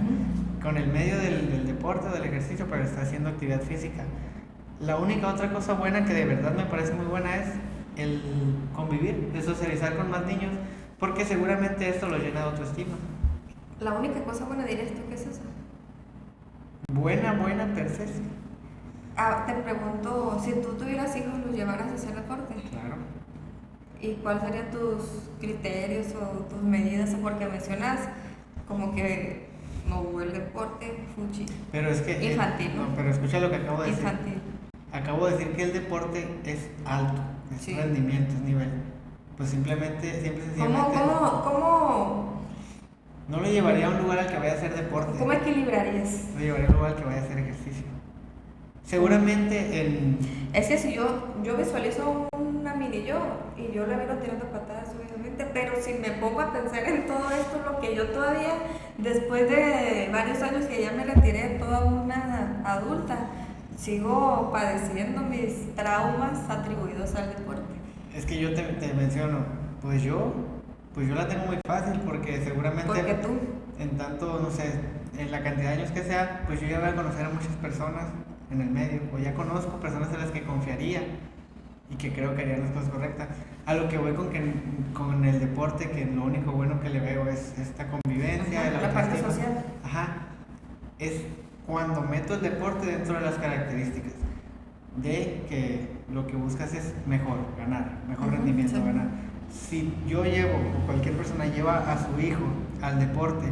Con el medio del deporte, del ejercicio, pero está haciendo actividad física. La única otra cosa buena que de verdad me parece muy buena es el convivir, el socializar con más niños, porque seguramente esto lo llena de autoestima. La única cosa buena dirías tú que es eso. Buena, per se, sí. Te pregunto, si tú tuvieras hijos, ¿los llevaras a hacer deporte? Claro. ¿Y cuáles serían tus criterios o tus medidas? Porque mencionas como que no, el deporte fuchi. Pero es que infantil, ¿no? Pero escucha lo que acabo de decir. Infantil. Acabo de decir que el deporte es alto, es rendimiento, es nivel. Pues simplemente, ¿Cómo? No lo llevaría a un lugar al que vaya a hacer deporte. ¿Cómo equilibrarías? Lo llevaría a un lugar al que vaya a hacer ejercicio. Seguramente Es que si yo visualizo una mini yo y yo la veo tirando patadas, obviamente, pero si me pongo a pensar en todo esto, lo que yo todavía, después de varios años que ya me retiré, toda una adulta, sigo padeciendo mis traumas atribuidos al deporte. Es que yo te menciono, pues yo la tengo muy fácil porque seguramente... Porque tú. En tanto, no sé, en la cantidad de años que sea, pues yo ya voy a conocer a muchas personas en el medio, o ya conozco personas en las que confiaría y que creo que harían las cosas correctas. A lo que voy con el deporte, que lo único bueno que le veo es esta convivencia, la parte social. Es cuando meto el deporte dentro de las características de que lo que buscas es mejor rendimiento, sí. ganar. Si yo llevo, o cualquier persona lleva a su hijo al deporte,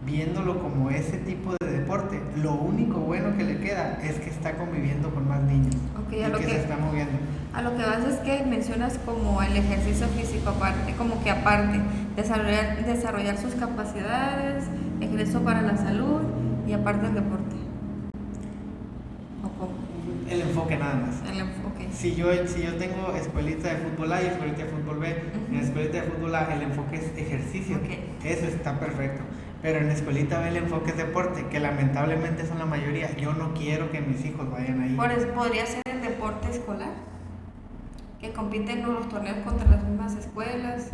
viéndolo como ese tipo de deporte, lo único bueno que le queda es que está conviviendo con más niños y que se está moviendo. A lo que vas es que mencionas como el ejercicio físico aparte, desarrollar sus capacidades, ejercicio para la salud y aparte el deporte. ¿O cómo? El enfoque nada más. El enfoque. Si yo tengo escuelita de fútbol A y escuelita de fútbol B, en la escuelita de fútbol A el enfoque es ejercicio, eso está perfecto. Pero en la escuelita B el enfoque es deporte, que lamentablemente son la mayoría. Yo no quiero que mis hijos vayan ahí. Podría ser el deporte escolar, que compiten en los torneos contra las mismas escuelas.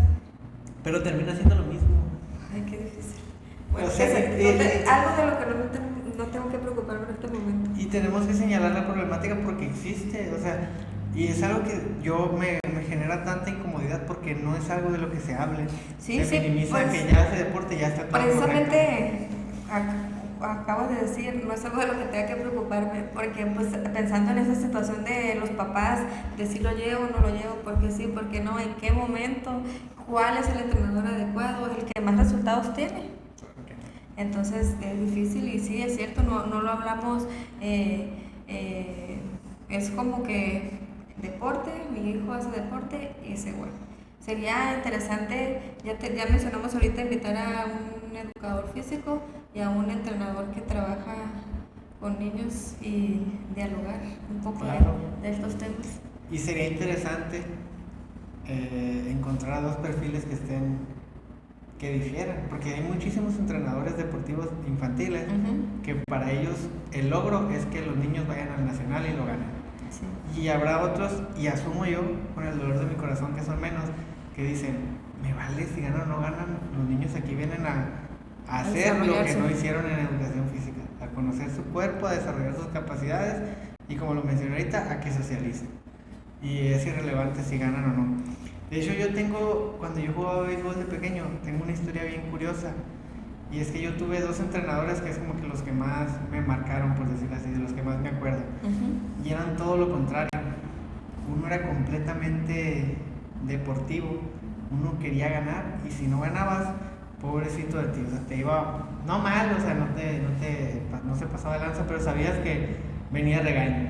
Pero termina siendo lo mismo. Ay, qué difícil. Bueno, o sea, algo de lo que no tengo que preocuparme en este momento. Y tenemos que señalar la problemática porque existe, o sea, y es algo que me genera tanta incomodidad porque no es algo de lo que se hable. Se minimiza pues, que ya hace deporte, ya está todo precisamente acabas de decir, no es algo de lo que tenga que preocuparme, porque pues pensando en esa situación de los papás, de si lo llevo o no lo llevo, porque sí, porque no, en qué momento, cuál es el entrenador adecuado, el que más resultados tiene. Entonces es difícil y sí, es cierto, no lo hablamos, es como que deporte, mi hijo hace deporte y es igual. Sería interesante, ya mencionamos ahorita, invitar a un educador físico y a un entrenador que trabaja con niños y dialogar un poco de estos temas. Y sería interesante encontrar dos perfiles que difieran, porque hay muchísimos entrenadores deportivos infantiles que para ellos el logro es que los niños vayan al nacional y lo ganen. Sí. Y habrá otros, y asumo yo, con el dolor de mi corazón, que son menos, que dicen, me vale si ganan o no ganan, los niños aquí vienen a hacer lo que no hicieron en educación física, a conocer su cuerpo, a desarrollar sus capacidades y, como lo mencioné ahorita, a que socialicen. Y es irrelevante si ganan o no. De hecho, cuando yo jugaba béisbol de pequeño, tengo una historia bien curiosa. Y es que yo tuve dos entrenadores que es como que los que más me marcaron, por decirlo así, de los que más me acuerdo. Y eran todo lo contrario. Uno era completamente deportivo, uno quería ganar, y si no ganabas, pobrecito de ti, o sea, te iba, no mal, o sea, no se pasaba de lanza, pero sabías que venía regaño.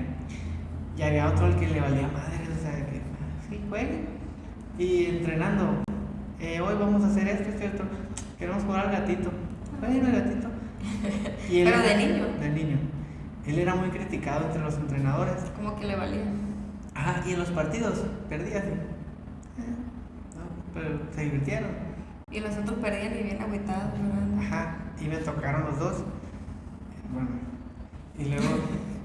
Y había otro al que le valía madre, o sea, que sí, juegue. Y entrenando, hoy vamos a hacer esto, esto, queremos jugar al gatito. Bueno, el gatito. Y él, pero de niño. De niño. Él era muy criticado entre los entrenadores. Como que le valía. Ajá, y en los partidos perdía así. No, pero se divirtieron. Y los otros perdían y bien agüitados, llorando. Ajá, y me tocaron los dos. Bueno, y luego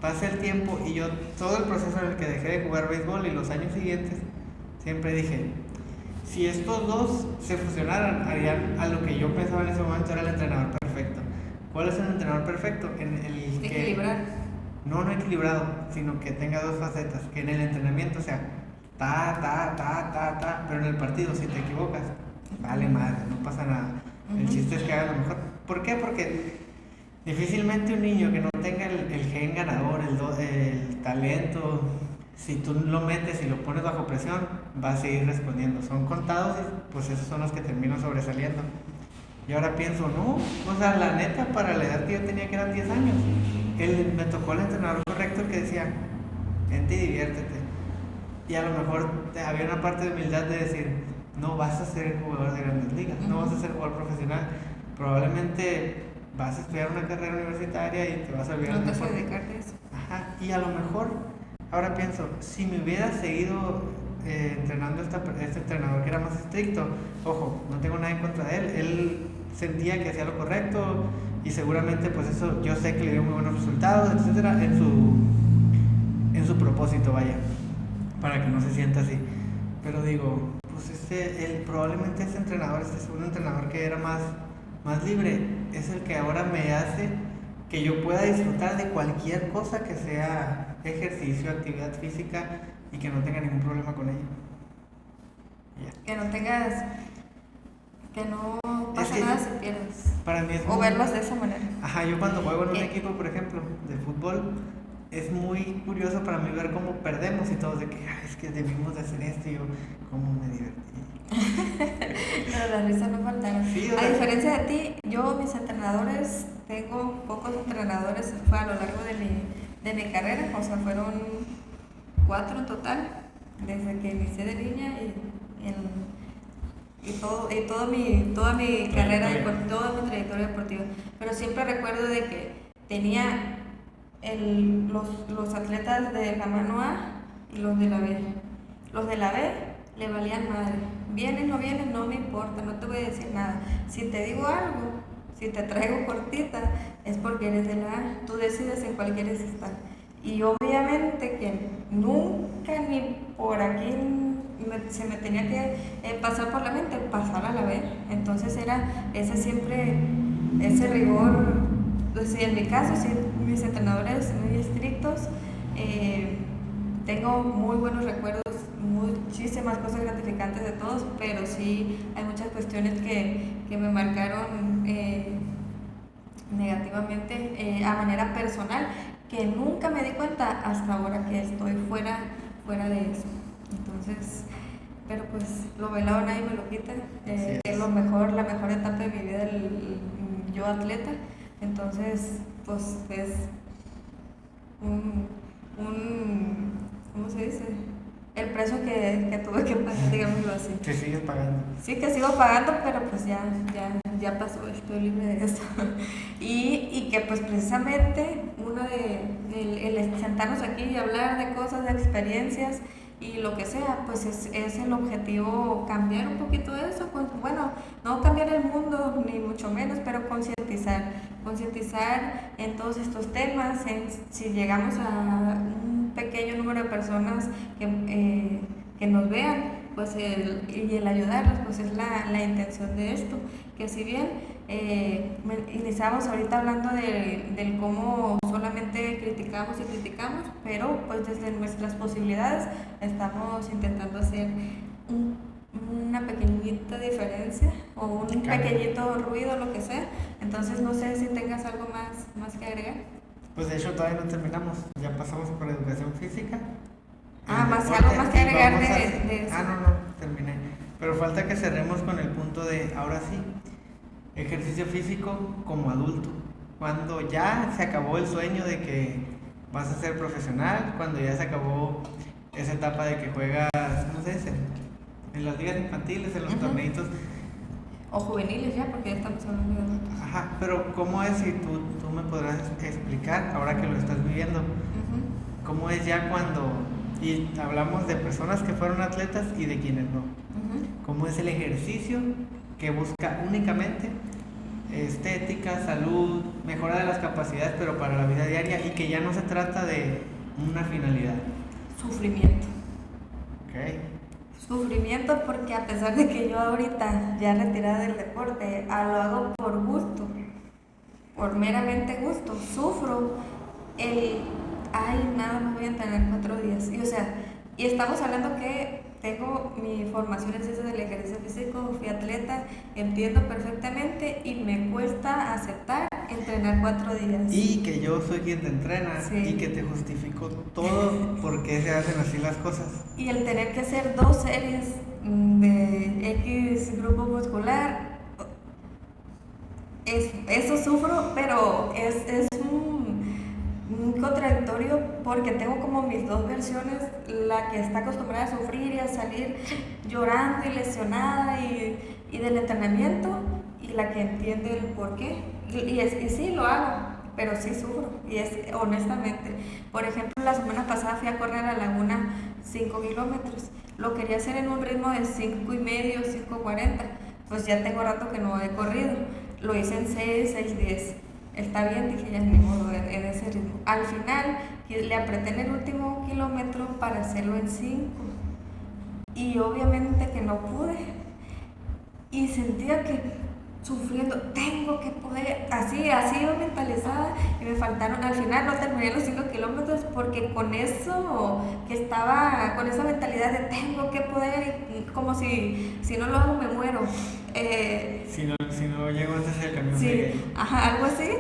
pasa el tiempo y yo todo el proceso en el que dejé de jugar béisbol y los años siguientes, siempre dije, si estos dos se fusionaran, harían a lo que yo pensaba en ese momento era el entrenador perfecto. ¿Cuál es el entrenador perfecto? En el que... Equilibrar. No equilibrado, sino que tenga dos facetas, que en el entrenamiento sea pero en el partido si te equivocas, vale madre, no pasa nada. El chiste es que haga lo mejor. ¿Por qué? Porque difícilmente un niño que no tenga el gen ganador, el talento, si tú lo metes y lo pones bajo presión, va a seguir respondiendo. Son contados y pues esos son los que terminan sobresaliendo. Y ahora pienso, no, o sea, la neta, para la edad que yo tenía, que eran 10 años, me tocó el entrenador correcto, el que decía, vente y diviértete. Y a lo mejor había una parte de humildad de decir, no vas a ser jugador de grandes ligas, no vas a ser jugador profesional, probablemente vas a estudiar una carrera universitaria y te vas a olvidar. No te vas a dedicar a eso. Ajá, y a lo mejor, ahora pienso, si me hubiera seguido entrenando este entrenador que era más estricto, ojo, no tengo nada en contra de él sentía que hacía lo correcto y seguramente pues eso yo sé que le dio muy buenos resultados, etcétera, en su propósito, vaya, para que no se sienta así. Pero digo, pues probablemente ese entrenador, este segundo entrenador que era más libre, es el que ahora me hace que yo pueda disfrutar de cualquier cosa que sea ejercicio, actividad física y que no tenga ningún problema con ello. Que no tengas, que no pasa nada si pierdes. Para mí es o verlos de esa manera. Ajá, yo cuando juego en un equipo, por ejemplo, de fútbol, es muy curioso para mí ver cómo perdemos y todos de que, es que debimos de hacer esto y yo, cómo me divertí. Pero las risas no faltaron. Sí, a diferencia de ti, yo mis entrenadores, tengo pocos entrenadores, fue a lo largo de mi carrera, o sea, fueron 4 en total, desde que inicié de niña y toda mi carrera, toda mi trayectoria deportiva. Pero siempre recuerdo de que tenía los atletas de la mano A y los de la B. Los de la B le valían madre. Vienen o no vienen, no me importa, no te voy a decir nada. Si te digo algo, si te traigo cortita, es porque eres de la A. Tú decides en cuál quieres estar. Y obviamente que nunca ni por aquí se me tenía que pasar por la mente pasar a la B. Entonces era ese rigor. Pues sí, en mi caso, sí, mis entrenadores muy estrictos. Tengo muy buenos recuerdos, muchísimas cosas gratificantes de todos, pero sí hay muchas cuestiones que me marcaron negativamente a manera personal, que nunca me di cuenta hasta ahora que estoy fuera de eso. Entonces, pero pues lo bailado nadie me lo quita. Es la mejor etapa de mi vida, yo atleta. Entonces, pues es ¿cómo se dice? El precio que tuve que pagar, digámoslo así. Que sigues pagando. Sí, que sigo pagando, pero pues ya pasó, estoy libre de eso. Y que pues precisamente el sentarnos aquí y hablar de cosas, de experiencias y lo que sea, pues es el objetivo, cambiar un poquito eso. Bueno, no cambiar el mundo ni mucho menos, pero concientizar en todos estos temas. Si llegamos a un pequeño número de personas que nos vean, pues el ayudarlos, pues es la intención de esto. Que si bien iniciamos ahorita hablando del cómo solamente criticamos, pero pues desde nuestras posibilidades estamos intentando hacer una pequeñita diferencia o un pequeñito ruido, lo que sea. Entonces no sé si tengas algo más que agregar. Pues de hecho todavía no terminamos, ya pasamos por educación física. Algo más que agregar de eso. No, terminé. Pero falta que cerremos con el punto de, ahora sí, ejercicio físico como adulto. Cuando ya se acabó el sueño de que vas a ser profesional, cuando ya se acabó esa etapa de que juegas, no sé, en las ligas infantiles, en los torneitos, O juveniles ya, porque ya estamos hablando de adultos. Ajá, pero ¿cómo es, si tú me podrás explicar, ahora que lo estás viviendo, Ujú, cómo es ya cuando, y hablamos de personas que fueron atletas y de quienes no, ujú. cómo es el ejercicio que busca únicamente estética, salud, mejora de las capacidades, pero para la vida diaria, y que ya no se trata de una finalidad? Sufrimiento. ¿Ok? Sufrimiento porque a pesar de que yo ahorita ya retirada del deporte, lo hago por gusto, por meramente gusto, sufro el, ay, nada, me voy a entrenar 4 días. Y o sea, y estamos hablando que tengo mi formación en ciencias del ejercicio físico, fui atleta, entiendo perfectamente y me cuesta aceptar entrenar 4 días. Y que yo soy quien te entrena, Sí. y que te justifico todo por qué se hacen así las cosas. Y el tener que hacer 2 series de X grupo muscular, eso sufro, pero es un contradictorio porque tengo como mis dos versiones, la que está acostumbrada a sufrir y a salir llorando y lesionada y del entrenamiento, y la que entiende el por qué. Y sí, lo hago, pero sí sufro, y es honestamente. Por ejemplo, la semana pasada fui a correr a la laguna 5 kilómetros. Lo quería hacer en un ritmo de 5:30, 5:40. Pues ya tengo rato que no he corrido. Lo hice en 6:10. Está bien, dije ya ni modo en ese ritmo. Al final le apreté en el último kilómetro para hacerlo en 5. Y obviamente que no pude. Y sentía que sufriendo, tengo que poder, así iba mentalizada, y me faltaron, al final no terminé los 5 kilómetros porque con eso que estaba, con esa mentalidad de tengo que poder, como si no lo hago me muero. Si no llego antes del camión. Sí, ajá, algo así,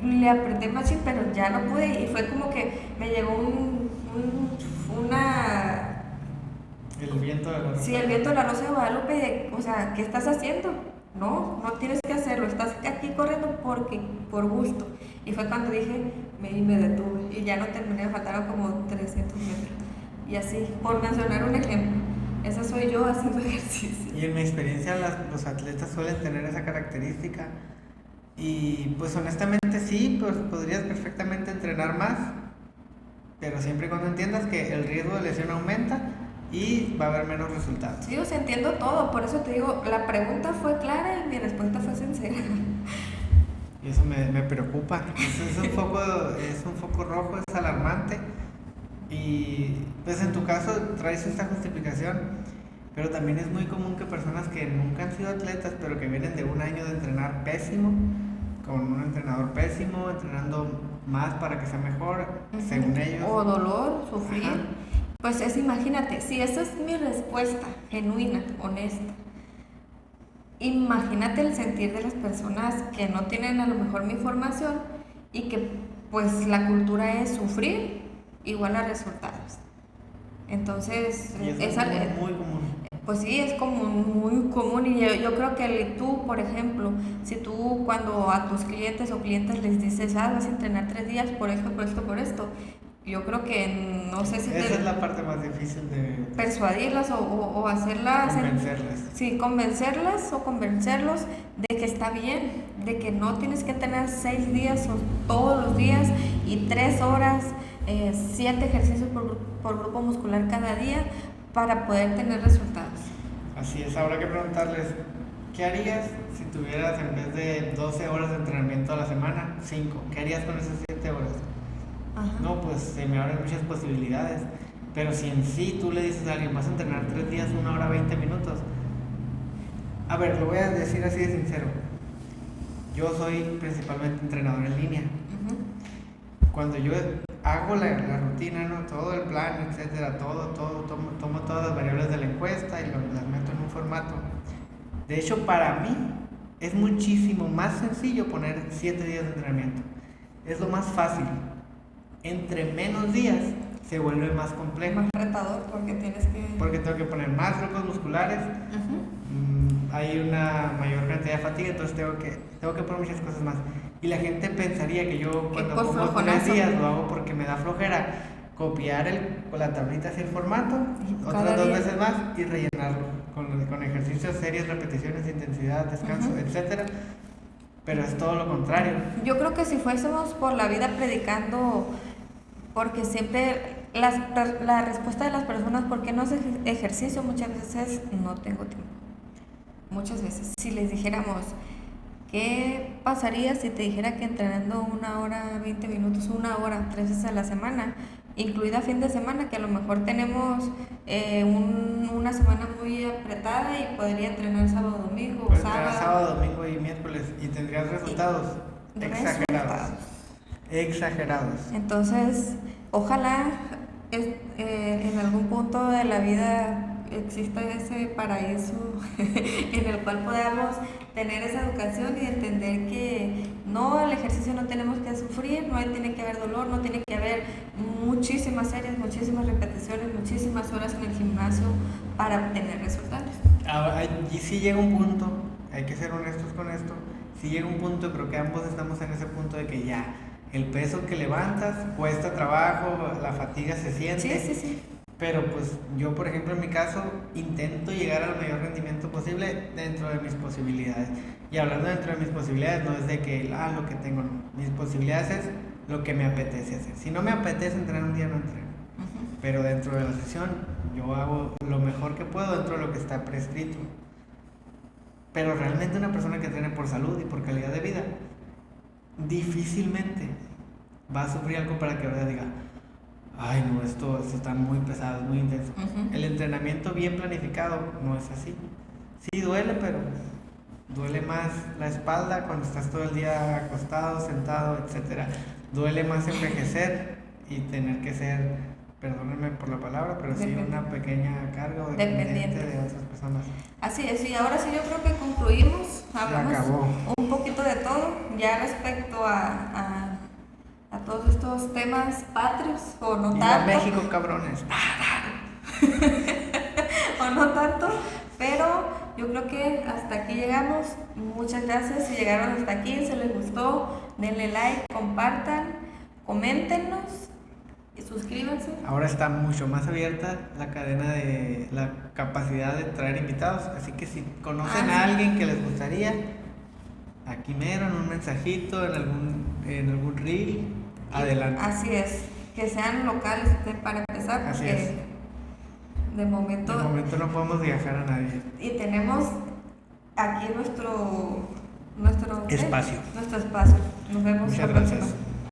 le apreté machín, pero ya no pude, y fue como que me llegó una... El viento de la Sí, el viento de la Rosa de Guadalupe, o sea, ¿qué estás haciendo? No tienes que hacerlo, estás aquí corriendo por gusto. Y fue cuando dije, me detuve, y ya no terminé, me faltaron como 300 metros. Y así, por mencionar un ejemplo, esa soy yo haciendo ejercicio. Y en mi experiencia los atletas suelen tener esa característica, y pues honestamente sí, pues podrías perfectamente entrenar más, pero siempre y cuando entiendas que el riesgo de lesión aumenta y va a haber menos resultados. Sí, o sea, entiendo todo, por eso te digo, la pregunta fue clara y mi respuesta fue sincera. Y eso me preocupa. Es un foco rojo, es alarmante. Y pues en tu caso traes esta justificación, pero también es muy común que personas que nunca han sido atletas, pero que vienen de un año de entrenar pésimo, con un entrenador pésimo, entrenando más para que sea mejor, según ellos. O dolor, sufrir. Ajá. Pues imagínate, si esa es mi respuesta, genuina, honesta, imagínate el sentir de las personas que no tienen a lo mejor mi formación y que pues la cultura es sufrir igual a resultados. Entonces, Y es muy común. Pues sí, es como muy común, y yo creo que tú, por ejemplo, si tú cuando a tus clientes o clientes les dices, vas a entrenar 3 días por esto, por esto, yo creo que no sé si Esa es la parte más difícil de persuadirlas o hacerlas... convencerlas. Sí, convencerlas o convencerlos de que está bien, de que no tienes que tener 6 días o todos los días y 3 horas, 7 ejercicios por grupo muscular cada día para poder tener resultados. Así es, habrá que preguntarles, ¿qué harías si tuvieras, en vez de 12 horas de entrenamiento a la semana, 5? ¿Qué harías con esas 7 horas? Ajá. No, pues se me abren muchas posibilidades. Pero si en sí tú le dices a alguien, vas a entrenar 3 días, 1 hora, 20 minutos. A ver, lo voy a decir así de sincero. Yo soy principalmente entrenador en línea. Cuando yo hago la rutina, ¿no? Todo el plan, etcétera, tomo todas las variables de la encuesta y las meto en un formato. De hecho, para mí es muchísimo más sencillo poner 7 días de entrenamiento. Es lo más fácil. Entre menos días se vuelve más complejo. Más retador porque tengo que poner más grupos musculares. Hay una mayor cantidad de fatiga, entonces tengo que poner muchas cosas más. Y la gente pensaría que yo cuando pongo 3 días lo hago porque me da flojera copiar la tablita hacia el formato, otras 2 veces más y rellenarlo. con ejercicios, series, repeticiones, intensidad, descanso, etcétera. Pero es todo lo contrario. Yo creo que si fuésemos por la vida predicando, porque siempre la respuesta de las personas, ¿por qué no haces ejercicio? Muchas veces no tengo tiempo. Muchas veces. Si les dijéramos, ¿qué pasaría si te dijera que entrenando 1 hora, 20 minutos, 1 hora, 3 veces a la semana, incluida fin de semana, que a lo mejor tenemos una semana muy apretada y podría entrenar sábado, domingo, Puedes entrenar sábado, domingo y miércoles y tendrías resultados exagerados. Entonces, ojalá en algún punto de la vida exista ese paraíso en el cual podamos tener esa educación y entender que no, el ejercicio no tenemos que sufrir, no tiene que haber dolor, no tiene que haber muchísimas series, muchísimas repeticiones, muchísimas horas en el gimnasio para obtener resultados. Ahora, y sí llega un punto, hay que ser honestos con esto, sí llega un punto, creo que ambos estamos en ese punto de que ya el peso que levantas cuesta trabajo, la fatiga se siente. Sí. Pero pues yo, por ejemplo, en mi caso, intento llegar al mayor rendimiento posible dentro de mis posibilidades. Y hablando dentro de mis posibilidades, no es de que lo que tengo, no. Mis posibilidades es lo que me apetece hacer. Si no me apetece entrenar un día, no entreno. Pero dentro de la sesión, yo hago lo mejor que puedo dentro de lo que está prescrito. Pero realmente una persona que entrene por salud y por calidad de vida, difícilmente va a sufrir algo para que ahora diga, ay no, esto está muy pesado, es muy intenso. El entrenamiento bien planificado no es así. Sí duele, pero duele más la espalda cuando estás todo el día acostado, sentado, etcétera. Duele más envejecer y tener que ser, perdónenme por la palabra, pero sí una pequeña carga o dependiente de otras personas. Así es, y ahora sí yo creo que concluimos, hablamos un poquito de todo, ya respecto a todos estos temas patrios, o no tanto. México, cabrones. O no tanto, pero yo creo que hasta aquí llegamos. Muchas gracias si llegaron hasta aquí, si les gustó, denle like, compartan, coméntenos y suscríbanse. Ahora está mucho más abierta la cadena de la capacidad de traer invitados, así que si conocen a alguien que les gustaría, aquí mero en un mensajito, en algún reel, adelante. Así es, que sean locales para empezar, así porque es. De momento no podemos viajar a nadie. Y tenemos aquí nuestro espacio. Nuestro espacio. Nos vemos Muchas la próxima. gracias.